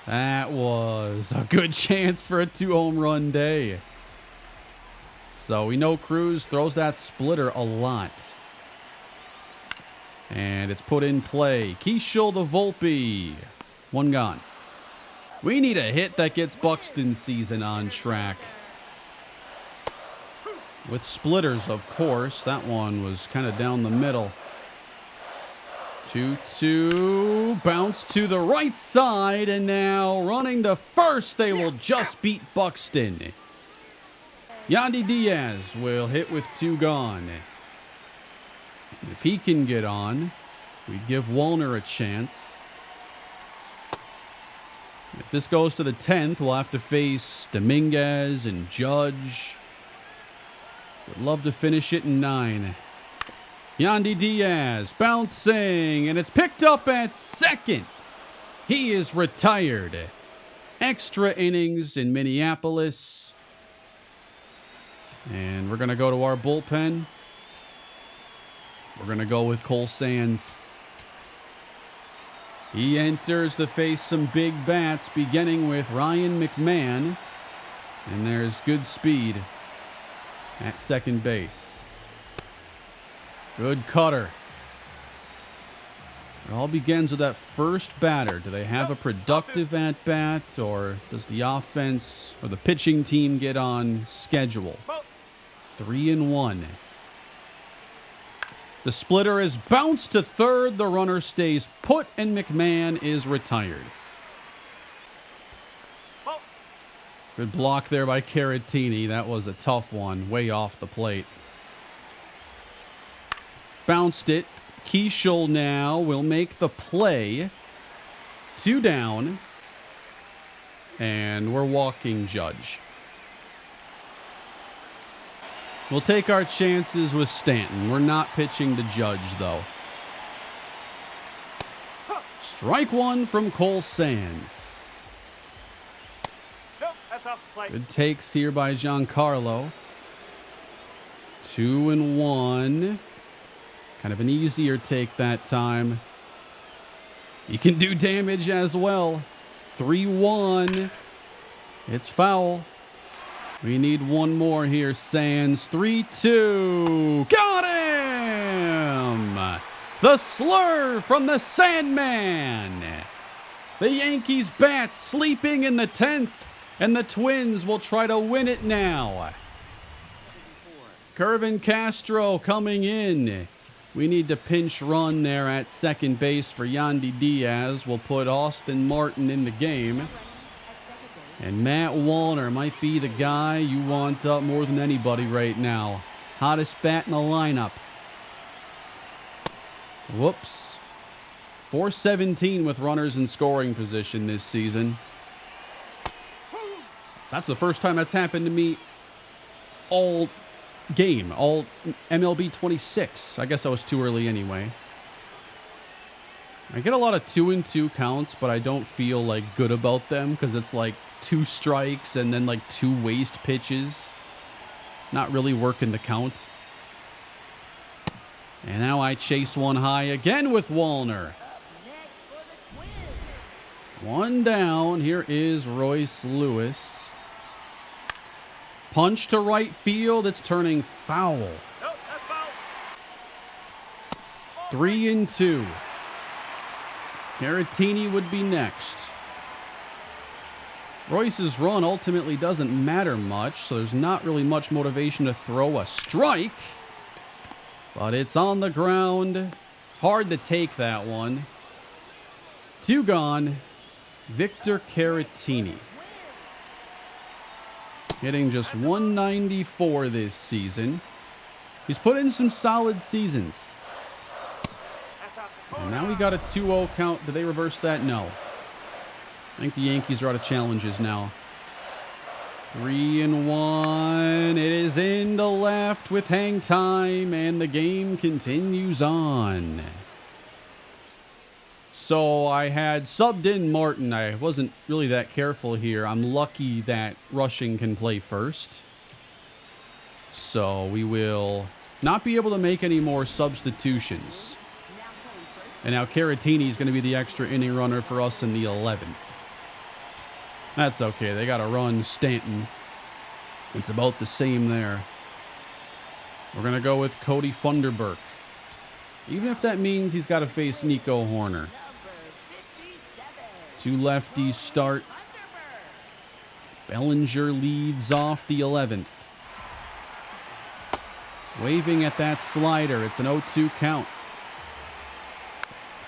That was a good chance for a 2-home run day. So we know Cruz throws that splitter a lot. And it's put in play. Keeschel to Volpe. 1 gone. We need a hit that gets Buxton's season on track. With splitters, of course. That one was kind of down the middle. 2-2. Bounce to the right side. And now running to first. They will just beat Buxton. Yandy Diaz will hit with 2 gone. If he can get on, we give Wallner a chance. If this goes to the 10th, we'll have to face Dominguez and Judge. Would love to finish it in 9. Yandy Diaz bouncing, and it's picked up at second. He is retired. Extra innings in Minneapolis. And we're going to go to our bullpen. We're going to go with Cole Sands. He enters to face some big bats, beginning with Ryan McMahon. And there's good speed at second base. Good cutter. It all begins with that first batter. Do they have a productive at-bat, or does the offense or the pitching team get on schedule? 3-1. The splitter is bounced to third. The runner stays put, and McMahon is retired. Good block there by Caratini. That was a tough one, way off the plate. Bounced it. Keishel now will make the play. 2 down. And we're walking Judge. We'll take our chances with Stanton. We're not pitching to Judge, though. Strike 1 from Cole Sands. Good takes here by Giancarlo. 2-1. Kind of an easier take that time. He can do damage as well. 3-1. It's foul. We need one more here, Sands. 3-2. Got him! The slur from the Sandman. The Yankees bat sleeping in the 10th, and the Twins will try to win it now. Kervin Castro coming in. We need to pinch run there at second base for Yandy Diaz. We'll put Austin Martin in the game. And Matt Wallner might be the guy you want up more than anybody right now. Hottest bat in the lineup. Whoops. 417 with runners in scoring position this season. That's the first time that's happened to me all game, all MLB 26. I guess I was too early anyway. I get a lot of 2-2 counts, but I don't feel like good about them because it's like 2 strikes and then like 2 waste pitches. Not really working the count. And now I chase one high again with Wallner. 1 down. Here is Royce Lewis. Punch to right field. It's turning foul. 3-2. Caratini would be next. Royce's run ultimately doesn't matter much, so there's not really much motivation to throw a strike. But it's on the ground. Hard to take that one. 2 gone. Victor Caratini. Hitting just 194 this season. He's put in some solid seasons. And now we got a 2-0 count. Do they reverse that? No. I think the Yankees are out of challenges now. 3-1. It is into left with hang time, and the game continues on. So I had subbed in Martin. I wasn't really that careful here. I'm lucky that Rushing can play first. So we will not be able to make any more substitutions. And now Caratini is going to be the extra inning runner for us in the 11th. That's okay. They got to run Stanton. It's about the same there. We're going to go with Cody Funderburk. Even if that means he's got to face Nico Horner. 2 lefties start. Bellinger leads off the 11th. Waving at that slider. It's an 0-2 count.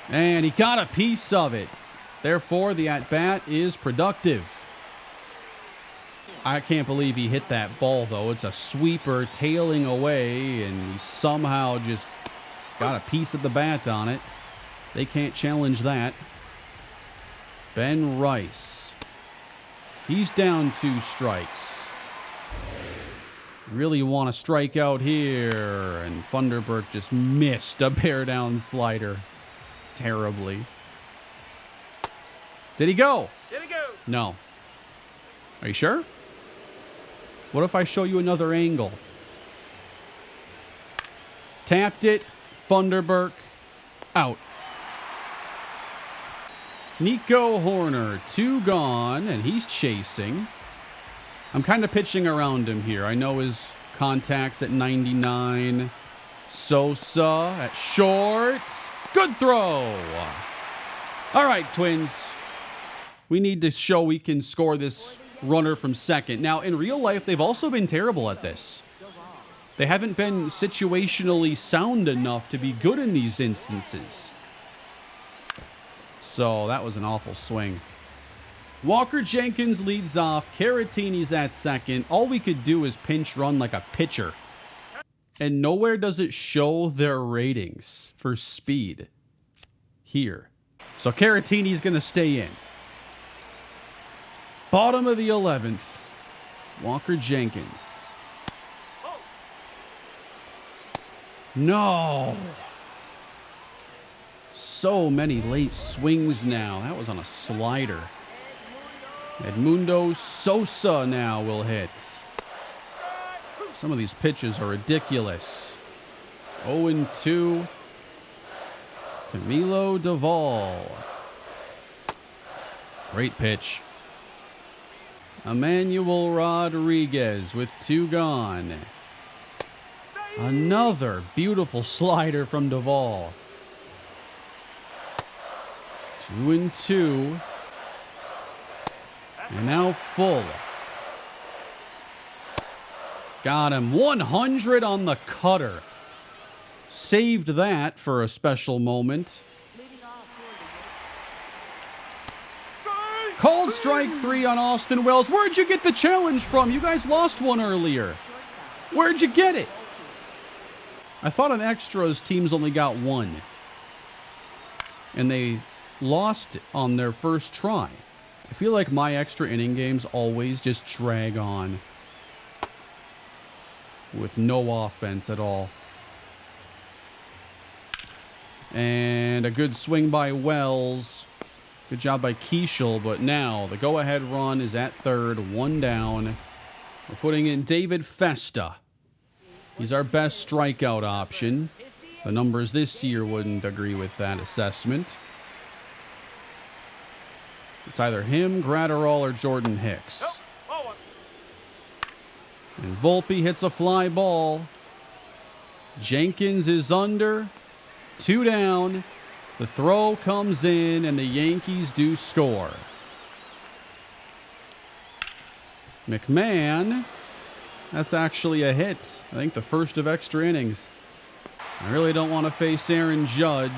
And he got a piece of it. Therefore, the at-bat is productive. I can't believe he hit that ball, though. It's a sweeper tailing away, and he somehow just got a piece of the bat on it. They can't challenge that. Ben Rice. He's down 2 strikes. Really want to strike out here. And Funderburk just missed a bear down slider terribly. Did he go? Did he go? No. Are you sure? What if I show you another angle? Tapped it. Funderburk. Out. Nico Horner, 2 gone, and he's chasing. I'm kind of pitching around him here. I know his contact's at 99. Sosa at short. Good throw. All right, Twins. We need to show we can score this runner from second. Now, in real life, they've also been terrible at this. They haven't been situationally sound enough to be good in these instances. So that was an awful swing. Walker Jenkins leads off. Caratini's at second. All we could do is pinch run like a pitcher. And nowhere does it show their ratings for speed here. So Caratini's going to stay in. Bottom of the 11th. Walker Jenkins. No. So many late swings now. That was on a slider. Edmundo Sosa now will hit. Some of these pitches are ridiculous. 0-2. Camilo Duvall. Great pitch. Emmanuel Rodriguez with 2 gone. Another beautiful slider from Duvall. 2-2. And now full. Got him. 100 on the cutter. Saved that for a special moment. Called strike 3 on Austin Wells. Where'd you get the challenge from? You guys lost one earlier. Where'd you get it? I thought on extras teams only got 1. And they lost on their first try. I feel like my extra inning games always just drag on with no offense at all. And a good swing by Wells. Good job by Keishel, but now the go-ahead run is at third, 1 down. We're putting in David Festa. He's our best strikeout option. The numbers this year wouldn't agree with that assessment. It's either him, Gratterall, or Jordan Hicks. And Volpe hits a fly ball. Jenkins is under. 2 down. The throw comes in, and the Yankees do score. McMahon. That's actually a hit. I think the first of extra innings. I really don't want to face Aaron Judge.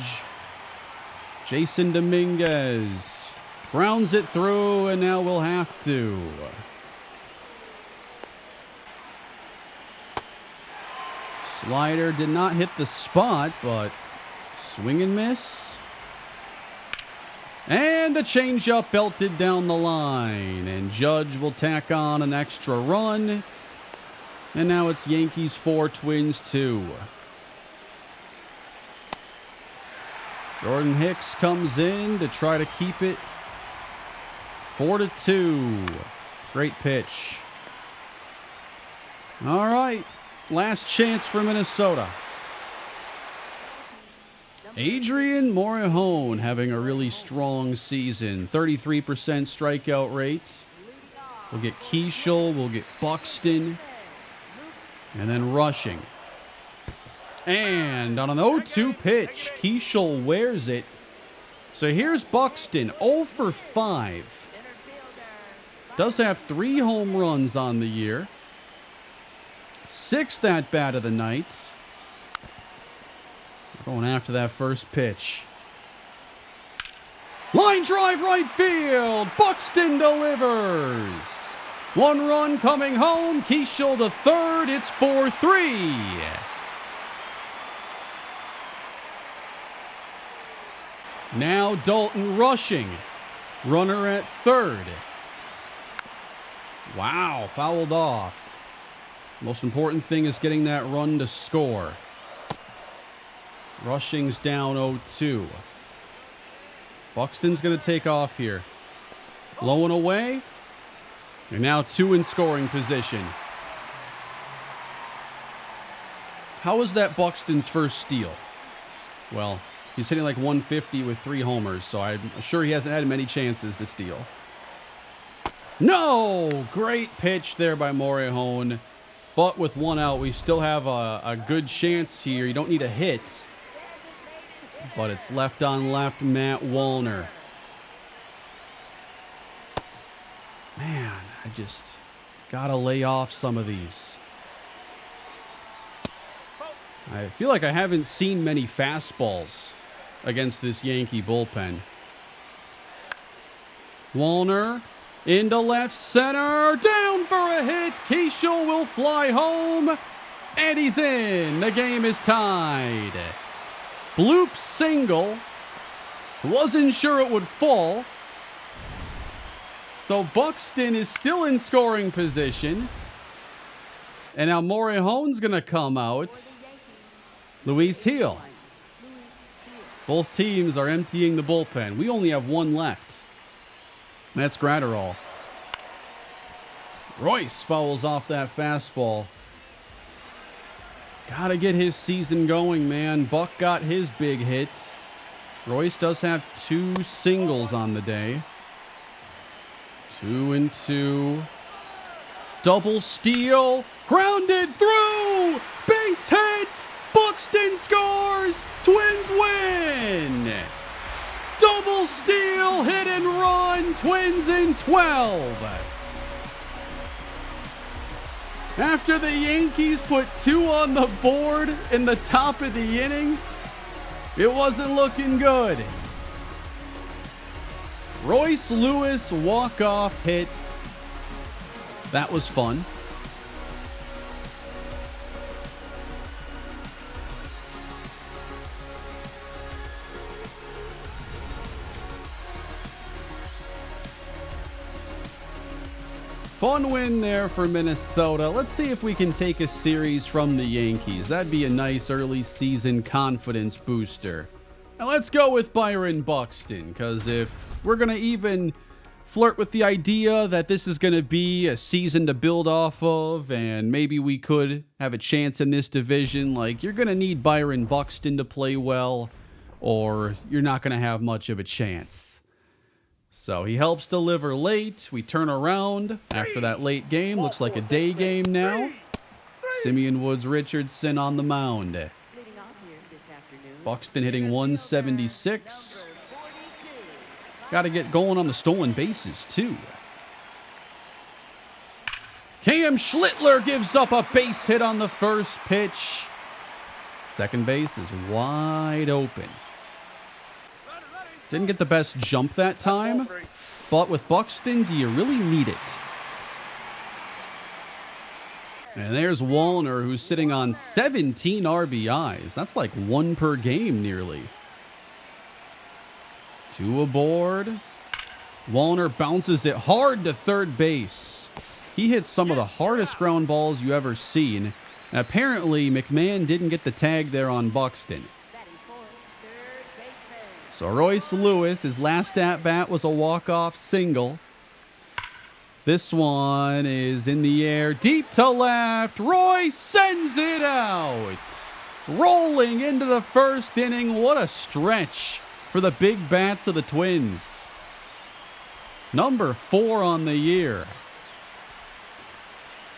Jason Dominguez grounds it through, and now we'll have to. Slider did not hit the spot, but swing and miss. And the changeup belted down the line, and Judge will tack on an extra run. And now it's Yankees 4, Twins 2. Jordan Hicks comes in to try to keep it 4-2. Great pitch. All right. Last chance for Minnesota. Adrian Morejon having a really strong season. 33% strikeout rates. We'll get Keishel. We'll get Buxton. And then rushing. And on an 0-2 pitch, Keishel wears it. So here's Buxton, 0 for 5. Does have 3 home runs on the year. 6th at bat of the night. Going after that first pitch. Line drive right field. Buxton delivers. 1 run coming home. Keishel to third. It's 4-3. Now Dalton rushing. Runner at third. Wow, fouled off. Most important thing is getting that run to score. Rushing's down 0-2. Buxton's going to take off here. Low and away. You're now 2 in scoring position. How is that Buxton's first steal? Well, he's hitting like 150 with 3 homers, so I'm sure he hasn't had many chances to steal. No! Great pitch there by Morejon. But with 1 out, we still have a good chance here. You don't need a hit. But it's left on left, Matt Wallner. Man, I just gotta lay off some of these. I feel like I haven't seen many fastballs against this Yankee bullpen. Wallner into left center, down for a hit. Keishel will fly home, and he's in. The game is tied. Bloop single. Wasn't sure it would fall. So Buxton is still in scoring position. And now Morejon's going to come out. Luis Gil. Both teams are emptying the bullpen. We only have one left. That's Gratterall. Royce fouls off that fastball. Gotta get his season going, man. Buck got his big hits. Royce does have 2 singles on the day. 2-2. Double steal. Grounded through. Base hit. Buxton scores. Twins win. Double steal. Hit and run. Twins in 12. After the Yankees put 2 on the board in the top of the inning, it wasn't looking good. Royce Lewis walk-off hits. That was fun. Fun win there for Minnesota. Let's see if we can take a series from the Yankees. That'd be a nice early season confidence booster. Now let's go with Byron Buxton, because if we're going to even flirt with the idea that this is going to be a season to build off of, and maybe we could have a chance in this division, like, you're going to need Byron Buxton to play well, or you're not going to have much of a chance. So he helps deliver late. We turn around after that late game. Looks like a day game now. Simeon Woods Richardson on the mound. Buxton hitting 176. Got to get going on the stolen bases, too. Cam Schlittler gives up a base hit on the first pitch. Second base is wide open. Didn't get the best jump that time, but with Buxton, do you really need it? And there's Wallner, who's sitting on 17 RBIs. That's like 1 per game, nearly. 2 aboard. Wallner bounces it hard to third base. He hits some of the hardest ground balls you ever seen. And apparently, McMahon didn't get the tag there on Buxton. So Royce Lewis, his last at-bat was a walk-off single. This one is in the air, deep to left. Royce sends it out. Rolling into the first inning. What a stretch for the big bats of the Twins. Number 4 on the year.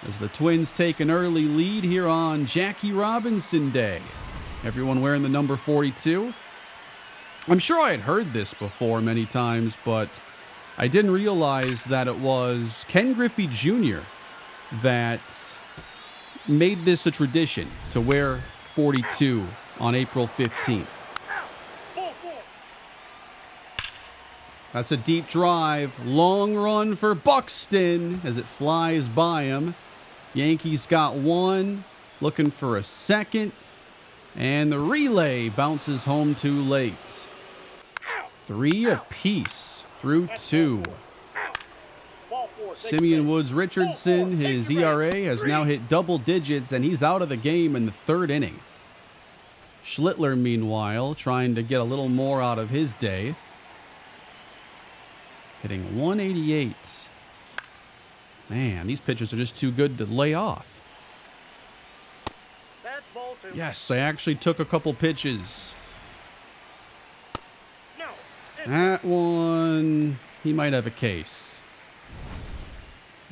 As the Twins take an early lead here on Jackie Robinson Day. Everyone wearing the number 42. I'm sure I had heard this before many times, but I didn't realize that it was Ken Griffey Jr. that made this a tradition to wear 42 on April 15th. That's a deep drive. Long run for Buxton as it flies by him. Yankees got 1, looking for a second, and the relay bounces home too late. 3 apiece through 2. Simeon Woods Richardson, his ERA has now hit double digits, and he's out of the game in the 3rd inning. Schlittler, meanwhile, trying to get a little more out of his day. Hitting 188. Man, these pitchers are just too good to lay off. Yes, I actually took a couple pitches. That one, he might have a case.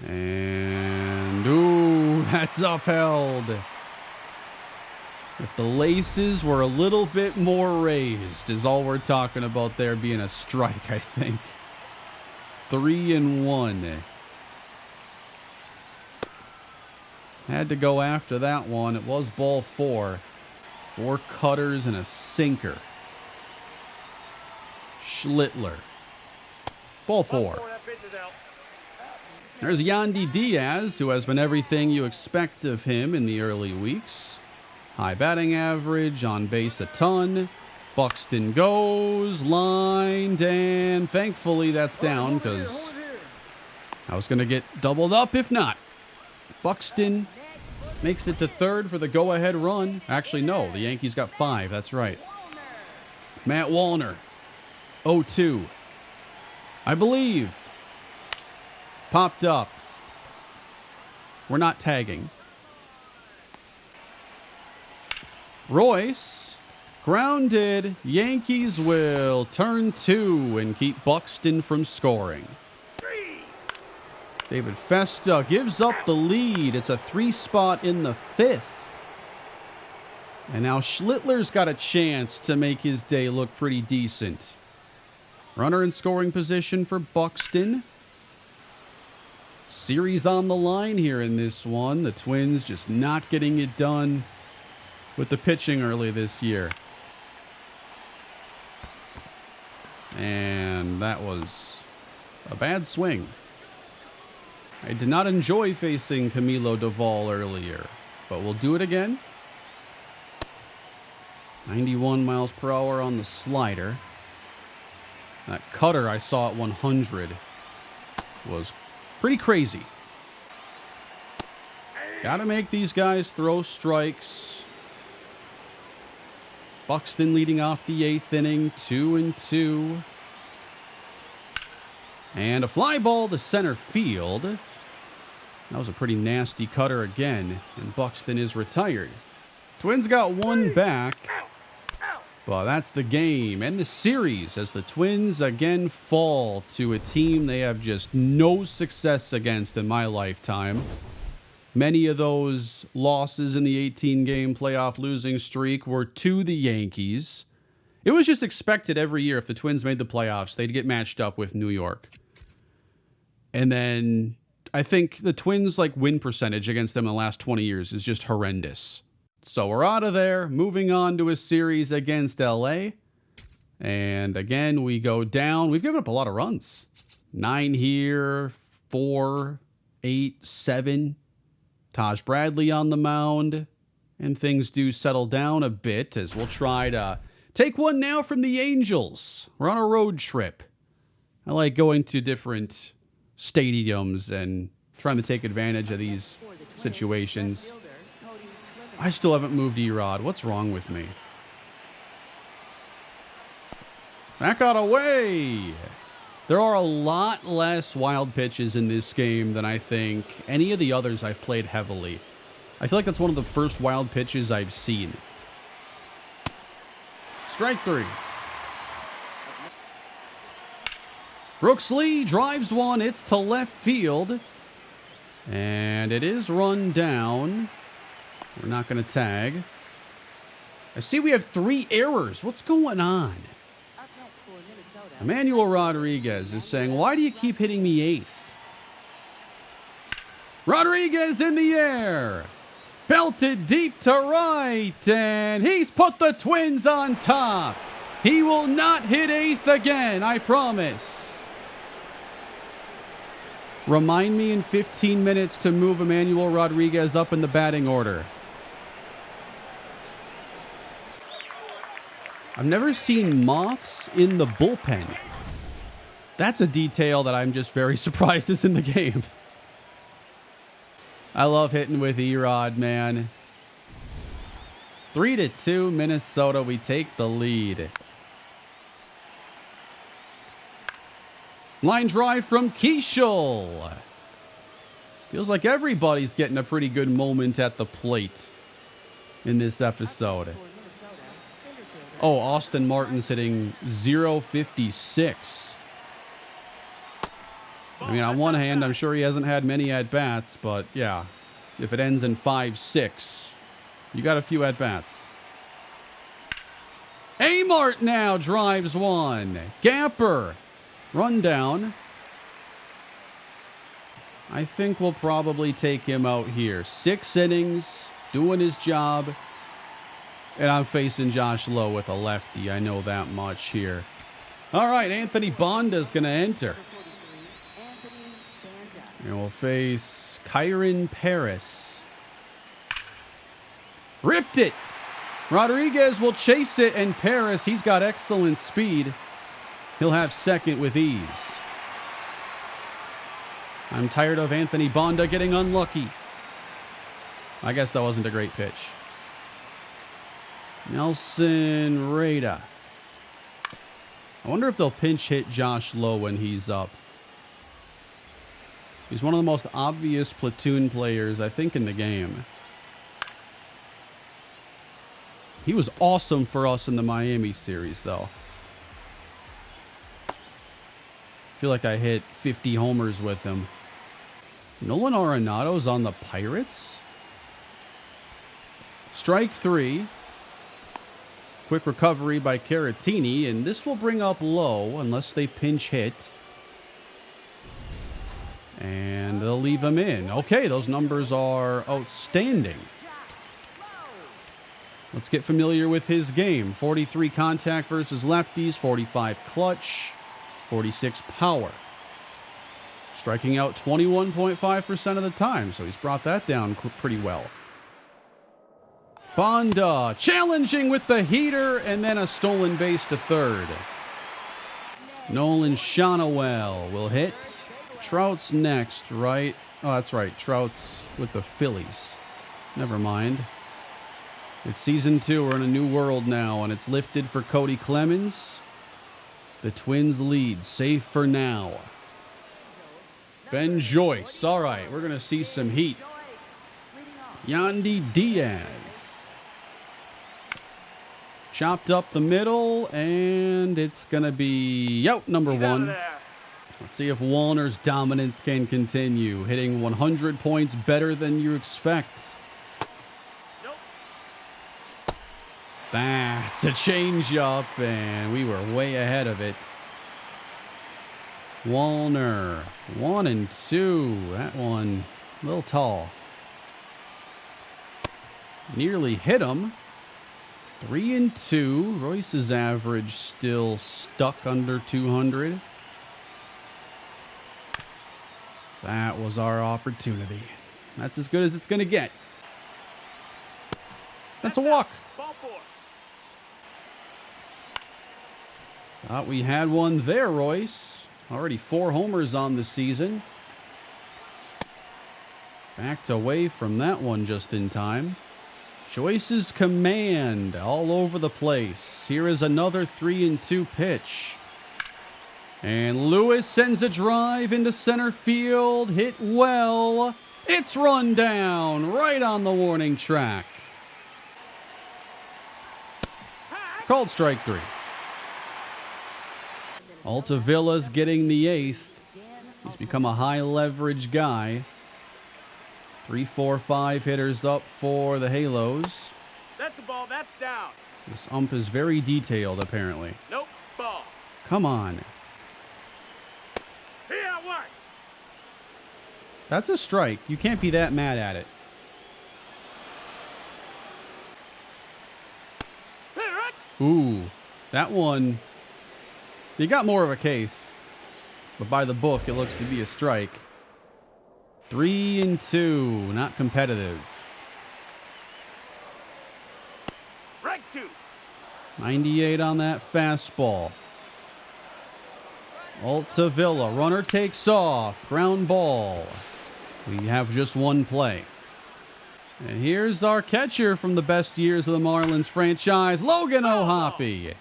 And, ooh, that's upheld. If the laces were a little bit more raised is all we're talking about there being a strike, I think. 3-1. Had to go after that one. It was ball 4. 4 cutters and a sinker. Schlittler. Ball 4. There's Yandy Diaz, who has been everything you expect of him in the early weeks. High batting average, on base a ton. Buxton goes, lined, and thankfully that's down because I was going to get doubled up if not. Buxton makes it to third for the go-ahead run. Actually, no, the Yankees got 5. That's right. Matt Wallner, 0-2. I believe. Popped up. We're not tagging. Royce, grounded. Yankees will turn 2 and keep Buxton from scoring. David Festa gives up the lead. It's a 3 spot in the 5th. And now Schlittler's got a chance to make his day look pretty decent. Runner in scoring position for Buxton. Series on the line here in this one. The Twins just not getting it done with the pitching early this year. And that was a bad swing. I did not enjoy facing Camilo Doval earlier, but we'll do it again. 91 miles per hour on the slider. That cutter I saw at 100 was pretty crazy. Got to make these guys throw strikes. Buxton leading off the 8th inning, 2-2. And a fly ball to center field. That was a pretty nasty cutter again, and Buxton is retired. Twins got 1 back, but that's the game and the series as the Twins again fall to a team they have just no success against in my lifetime. Many of those losses in the 18-game playoff losing streak were to the Yankees. It was just expected every year if the Twins made the playoffs, they'd get matched up with New York. And then I think the Twins' win percentage against them in the last 20 years is just horrendous. So we're out of there, moving on to a series against LA. And again, we go down. We've given up a lot of runs. 9 here, 4, 8, 7. Taj Bradley on the mound, and things do settle down a bit as we'll try to take one now from the Angels. We're on a road trip. I like going to different stadiums and trying to take advantage of these situations. I still haven't moved Erod. What's wrong with me? That got away. There are a lot less wild pitches in this game than I think any of the others I've played heavily. I feel like that's one of the first wild pitches I've seen. Strike 3. Brooks Lee drives one. It's to left field. And it is run down. We're not going to tag. I see we have 3 errors. What's going on? Emmanuel Rodriguez is saying, why do you keep hitting me 8th? Rodriguez in the air. Belted deep to right. And he's put the Twins on top. He will not hit 8th again, I promise. Remind me in 15 minutes to move Emmanuel Rodriguez up in the batting order. I've never seen moths in the bullpen. That's a detail that I'm just very surprised is in the game. I love hitting with Erod, man. 3-2 Minnesota. We take the lead. Line drive from Keishel. Feels like everybody's getting a pretty good moment at the plate in this episode. Oh, Austin Martin's hitting .056. I mean, on one hand, I'm sure he hasn't had many at-bats, but yeah, if it ends in 5-6, you got a few at-bats. Amart now drives one. Gapper. Run down. I think we'll probably take him out here. 6 innings, doing his job. And I'm facing Josh Lowe with a lefty. I know that much here. All right, Anthony Bonda's going to enter. And we'll face Kyron Paris. Ripped it. Rodriguez will chase it, and Paris, he's got excellent speed. He'll have second with ease. I'm tired of Anthony Bonda getting unlucky. I guess that wasn't a great pitch. Nelson Rada. I wonder if they'll pinch hit Josh Lowe when he's up. He's one of the most obvious platoon players, I think, in the game. He was awesome for us in the Miami series, though. I feel like I hit 50 homers with him. Nolan Arenado's on the Pirates. Strike 3. Quick recovery by Caratini, and this will bring up Lowe unless they pinch hit. And they'll leave him in. Okay, those numbers are outstanding. Let's get familiar with his game. 43 contact versus lefties, 45 clutch, 46 power. Striking out 21.5% of the time, so he's brought that down pretty well. Bonda challenging with the heater, and then a stolen base to third. Nolan Shonowell will hit. Trout's next, right? Oh, that's right. Trout's with the Phillies. Never mind. It's season 2. We're in a new world now, and it's lifted for Cody Clemens. The Twins lead, safe for now. Ben Joyce. All right, we're going to see some heat. Yandy Diaz. Chopped up the middle, and it's going to be out number 1. Let's see if Wallner's dominance can continue. Hitting 100 points better than you expect. That's a changeup, and we were way ahead of it. Wallner, 1-2. That one a little tall. Nearly hit him. 3-2. Royce's average still stuck under 200. That was our opportunity. That's as good as it's going to get. That's a walk. Thought we had one there, Royce. Already 4 homers on the season. Backed away from that one just in time. Joyce's command all over the place. Here is another 3-2 pitch. And Lewis sends a drive into center field. Hit well. It's run down right on the warning track. Called strike 3. Altavilla's getting the 8th. He's become a high leverage guy. 3, 4, 5 hitters up for the Halos. That's the ball. That's down. This ump is very detailed, apparently. Nope. Ball. Come on. Here, work. That's a strike. You can't be that mad at it. Ooh, that one. You got more of a case, but by the book, it looks to be a strike. 3-2, not competitive. Strike 2. 98 on that fastball. Altavilla, runner takes off, ground ball. We have just one play. And here's our catcher from the best years of the Marlins franchise, Logan O'Hoppe.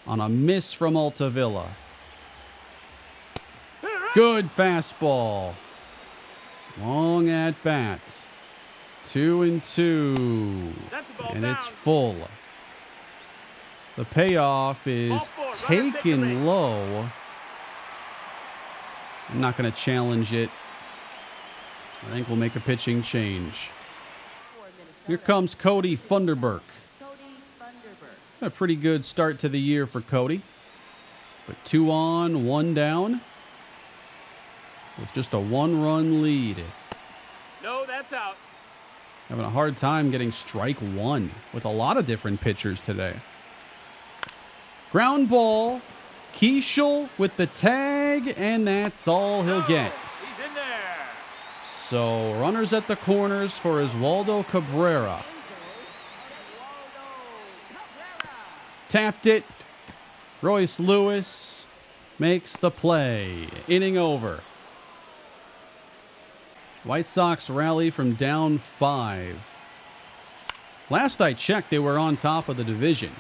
On a miss from Altavilla. Good fastball. Long at bat. 2-2. And it's full. The payoff is taken low. I'm not going to challenge it. I think we'll make a pitching change. Here comes Cody Funderburk. A pretty good start to the year for Cody. But 2 on, 1 down. With just a 1-run lead. No, that's out. Having a hard time getting strike 1 with a lot of different pitchers today. Ground ball. Keishel with the tag, and that's all he'll get. He's in there. So runners at the corners for Oswaldo Cabrera. Tapped it. Royce Lewis makes the play. Inning over. White Sox rally from down 5. Last I checked, they were on top of the division.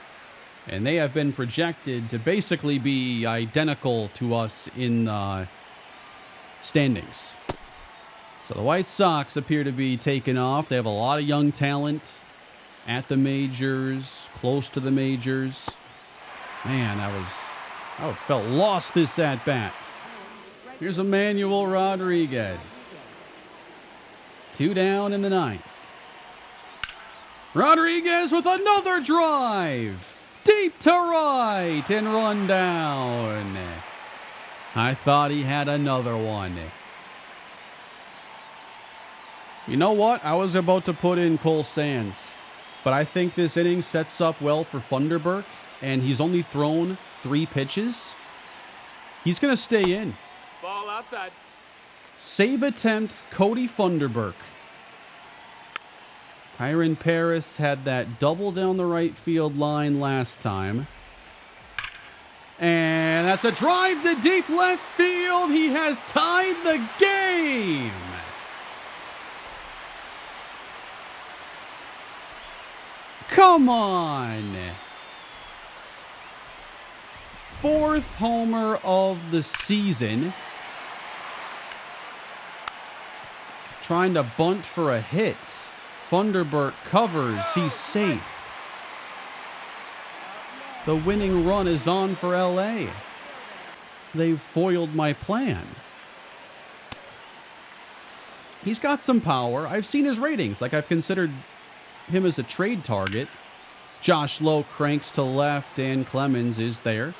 And they have been projected to basically be identical to us in the standings. So the White Sox appear to be taking off. They have a lot of young talent at the majors, close to the majors. Man, I felt lost this at-bat. Here's Emmanuel Rodriguez. 2 down in the 9th. Rodriguez with another drive. Deep to right and run down. I thought he had another one. You know what? I was about to put in Cole Sands, but I think this inning sets up well for Funderburk, and he's only thrown 3 pitches. He's going to stay in. Ball outside. Save attempt, Cody Funderburk. Kyron Paris had that double down the right field line last time. And that's a drive to deep left field. He has tied the game. Come on. 4th homer of the season. Trying to bunt for a hit. Funderburk covers. He's safe. The winning run is on for LA. They've foiled my plan. He's got some power. I've seen his ratings. Like, I've considered him as a trade target. Josh Lowe cranks to left, and Clemens is there.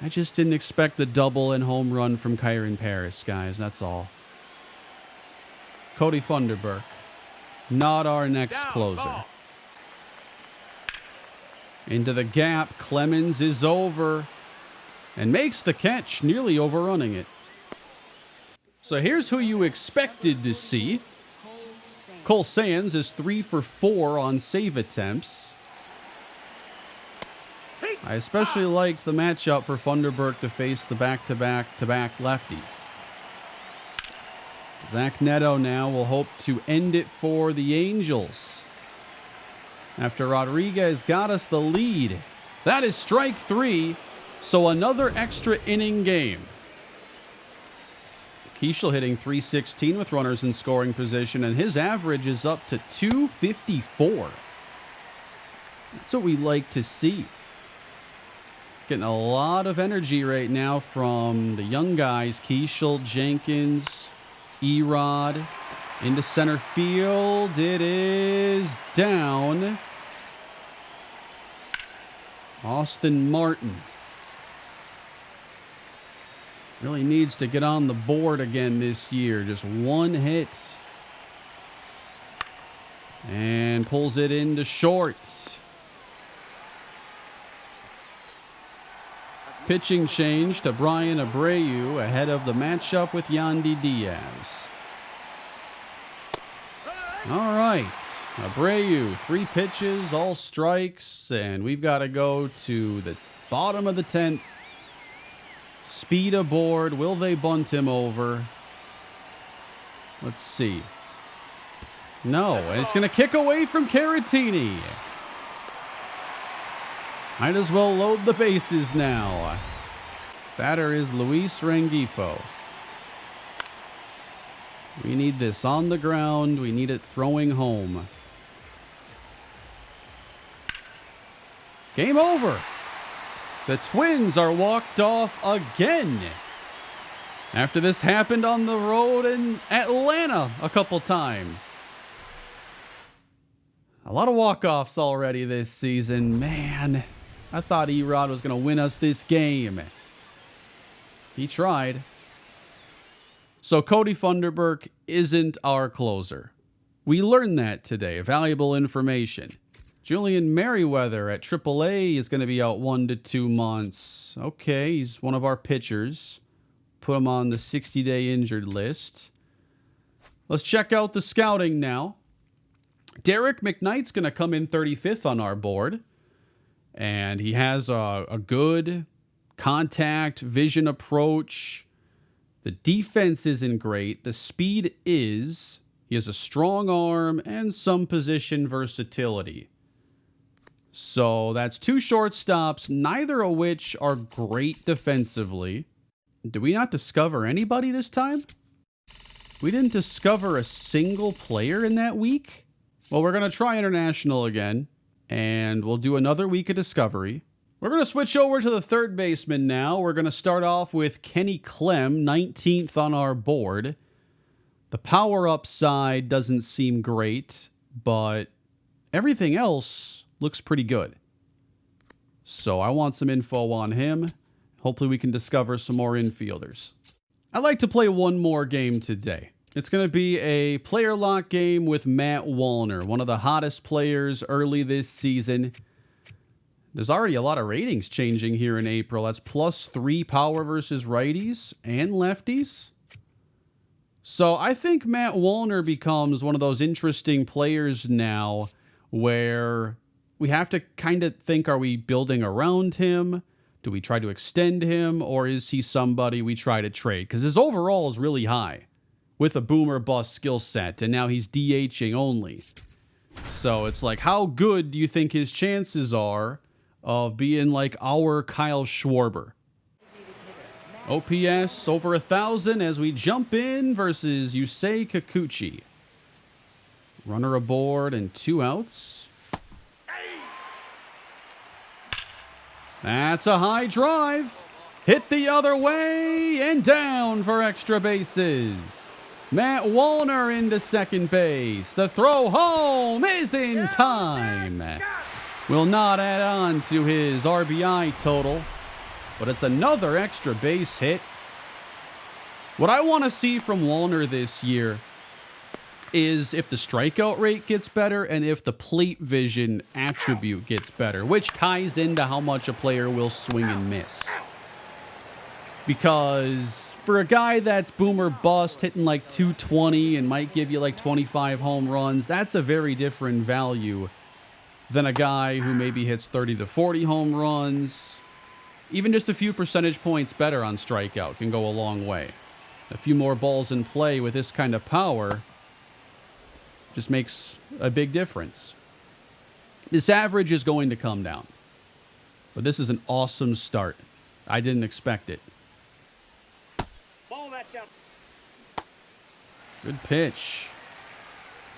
I just didn't expect the double and home run from Kyron Paris, guys. That's all. Cody Funderburk, not our next closer. Ball. Into the gap, Clemens is over and makes the catch, nearly overrunning it. So here's who you expected to see. Cole Sands is 3 for 4 on save attempts. I especially liked the matchup for Funderburk to face the back-to-back-to-back lefties. Zach Neto now will hope to end it for the Angels. After Rodriguez got us the lead. That is strike 3, so another extra inning game. Keishel hitting .316 with runners in scoring position, and his average is up to .254. That's what we like to see. Getting a lot of energy right now from the young guys. Keishel, Jenkins, Erod into center field. It is down. Austin Martin really needs to get on the board again this year. Just 1 hit. And pulls it into short. Pitching change to Brian Abreu ahead of the matchup with Yandy Diaz. All right. Abreu, 3 pitches, all strikes, and we've got to go to the bottom of the 10th. Speed aboard. Will they bunt him over? Let's see. No, and it's going to kick away from Caratini. Might as well load the bases now. Batter is Luis Rengifo. We need this on the ground. We need it throwing home. Game over. The Twins are walked off again. After this happened on the road in Atlanta a couple times. A lot of walk-offs already this season. Man, I thought E-Rod was going to win us this game. He tried. So Cody Funderburk isn't our closer. We learned that today. Valuable information. Julian Merriweather at AAA is going to be out 1 to 2 months. Okay, he's one of our pitchers. Put him on the 60-day injured list. Let's check out the scouting now. Derek McKnight's going to come in 35th on our board. And he has a good contact, vision approach. The defense isn't great. The speed is. He has a strong arm and some position versatility. So that's 2 shortstops, neither of which are great defensively. Did we not discover anybody this time? We didn't discover a single player in that week? Well, we're going to try international again, and we'll do another week of discovery. We're going to switch over to the third baseman now. We're going to start off with Kenny Clem, 19th on our board. The power upside doesn't seem great, but everything else looks pretty good. So I want some info on him. Hopefully we can discover some more infielders. I'd like to play one more game today. It's going to be a player lock game with Matt Wallner, one of the hottest players early this season. There's already a lot of ratings changing here in April. That's +3 power versus righties and lefties. So I think Matt Wallner becomes one of those interesting players now where we have to kind of think, are we building around him? Do we try to extend him? Or is he somebody we try to trade? Because his overall is really high with a boomer bust skill set, and now he's DHing only. So it's like, how good do you think his chances are of being like our Kyle Schwarber? OPS over 1,000 as we jump in versus Yusei Kikuchi. Runner aboard and 2 outs. That's a high drive. Hit the other way and down for extra bases. Matt Wallner into second base. The throw home is in time. Will not add on to his RBI total, but it's another extra base hit. What I want to see from Wallner this year is if the strikeout rate gets better and if the plate vision attribute gets better, which ties into how much a player will swing and miss. Because for a guy that's boomer bust, hitting like 220 and might give you like 25 home runs, that's a very different value than a guy who maybe hits 30 to 40 home runs. Even just a few percentage points better on strikeout can go a long way. A few more balls in play with this kind of power just makes a big difference. This average is going to come down. But this is an awesome start. I didn't expect it. Ball that jump. Good pitch.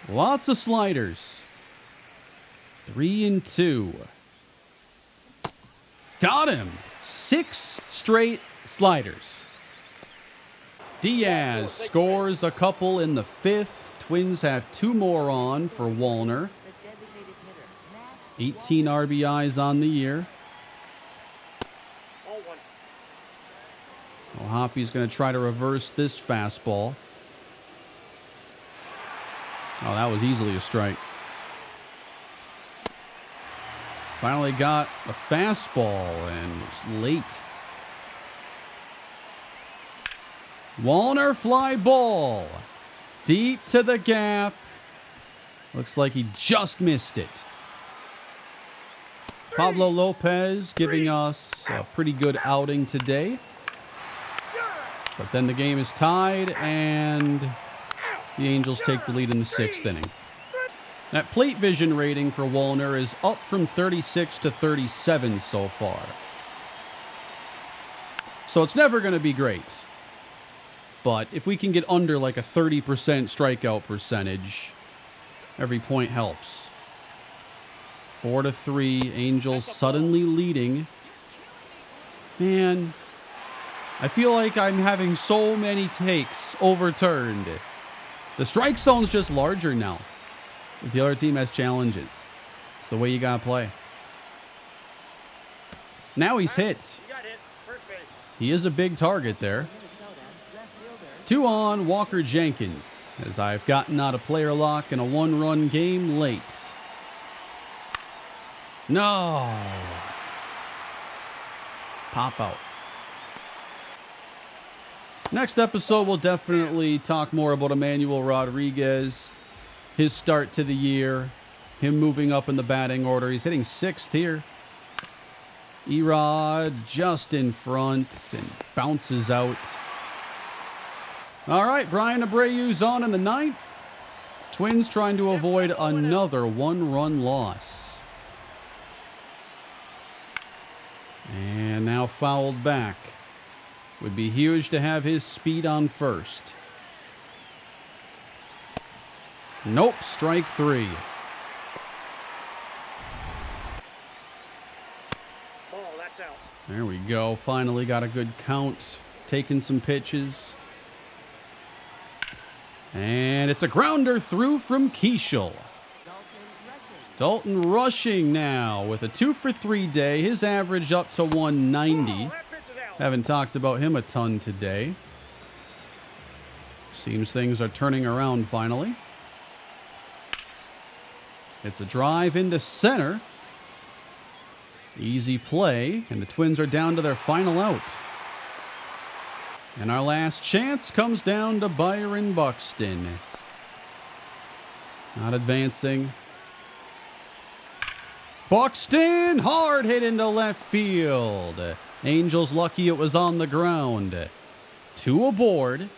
Lots of sliders. 3-2. Got him. 6 straight sliders. Diaz scores a couple in the 5th. Twins have 2 more on for Wallner. 18 RBIs on the year. Well, Hoppy's going to try to reverse this fastball. Oh, that was easily a strike. Finally got a fastball and was late. Wallner fly ball. Deep to the gap. Looks like he just missed it. Pablo Lopez giving us a pretty good outing today. But then the game is tied and the Angels take the lead in the 6th inning. That plate vision rating for Wallner is up from 36 to 37 so far. So it's never going to be great. But if we can get under like a 30% strikeout percentage, every point helps. 4-3, Angels suddenly leading. Man, I feel like I'm having so many takes overturned. The strike zone's just larger now. If the other team has challenges. It's the way you got to play. Now he's hit. You got hit. First base. He is a big target there. 2 on Walker Jenkins, as I've gotten out a player lock in a 1-run game late. No. Pop out. Next episode, we'll definitely talk more about Emmanuel Rodriguez, his start to the year, him moving up in the batting order. He's hitting 6th here. Erod just in front and bounces out. All right, Brian Abreu's on in the 9th. Twins trying to avoid another 1-run loss. And now fouled back. Would be huge to have his speed on first. Nope, strike 3. Ball, that's out. There we go. Finally got a good count. Taking some pitches. And it's a grounder through from Keishel. Dalton rushing now with a 2-for-3 day. His average up to 190. Haven't talked about him a ton today. Seems things are turning around finally. It's a drive into center. Easy play, and the Twins are down to their final out. And our last chance comes down to Byron Buxton. Not advancing. Buxton, hard hit into left field. Angels lucky it was on the ground. 2 aboard.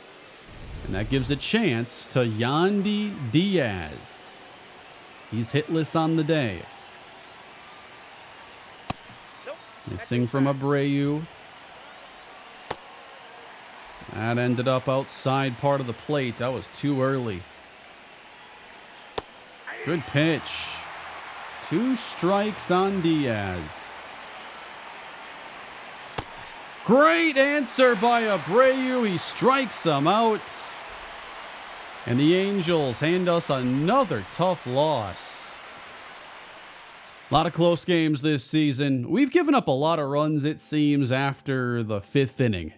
And that gives a chance to Yandy Diaz. He's hitless on the day. Missing from Abreu. That ended up outside part of the plate. That was too early. Good pitch. 2 strikes on Diaz. Great answer by Abreu. He strikes him out. And the Angels hand us another tough loss. A lot of close games this season. We've given up a lot of runs, it seems, after the 5th inning.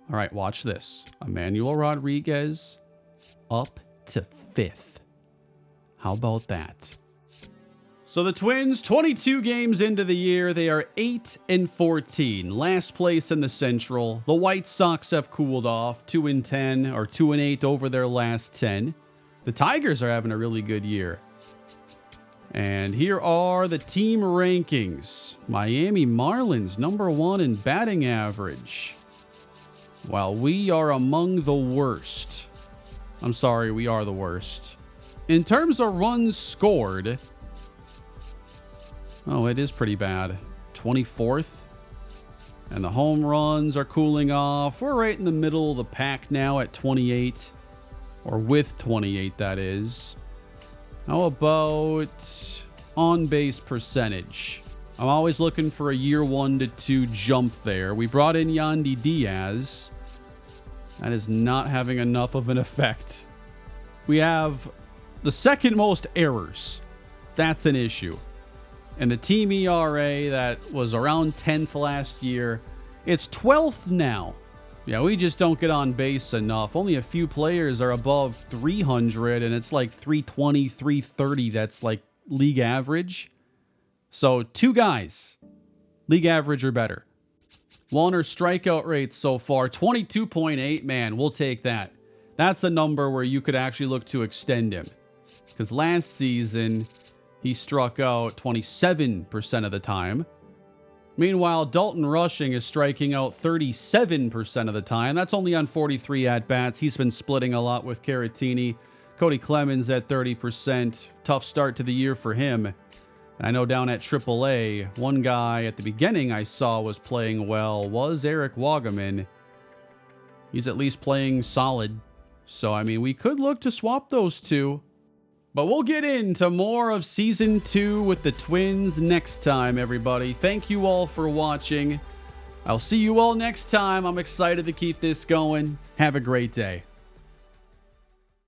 All right, watch this. Emmanuel Rodriguez up to 5th. How about that? So the Twins, 22 games into the year, they are 8-14, last place in the Central. The White Sox have cooled off, 2-10 or 2-8 over their last 10. The Tigers are having a really good year. And here are the team rankings. Miami Marlins, number 1 in batting average. While we are among the worst. I'm sorry, we are the worst. In terms of runs scored, oh, it is pretty bad. 24th. And the home runs are cooling off. We're right in the middle of the pack now at 28. Or with 28, that is. How about on-base percentage? I'm always looking for a year 1 to 2 jump there. We brought in Yandy Diaz. That is not having enough of an effect. We have the second most errors. That's an issue. And the team ERA that was around 10th last year, it's 12th now. Yeah, we just don't get on base enough. Only a few players are above 300, and it's like 320, 330. That's like league average. So 2 guys, league average or better. Warner's strikeout rate so far, 22.8. Man, we'll take that. That's a number where you could actually look to extend him. Because last season, he struck out 27% of the time. Meanwhile, Dalton rushing is striking out 37% of the time. That's only on 43 at-bats. He's been splitting a lot with Caratini. Cody Clemens at 30%. Tough start to the year for him. I know down at AAA, one guy at the beginning I saw was playing well was Eric Wagaman. He's at least playing solid. So, I mean, we could look to swap those two. But we'll get into more of Season 2 with the Twins next time, everybody. Thank you all for watching. I'll see you all next time. I'm excited to keep this going. Have a great day.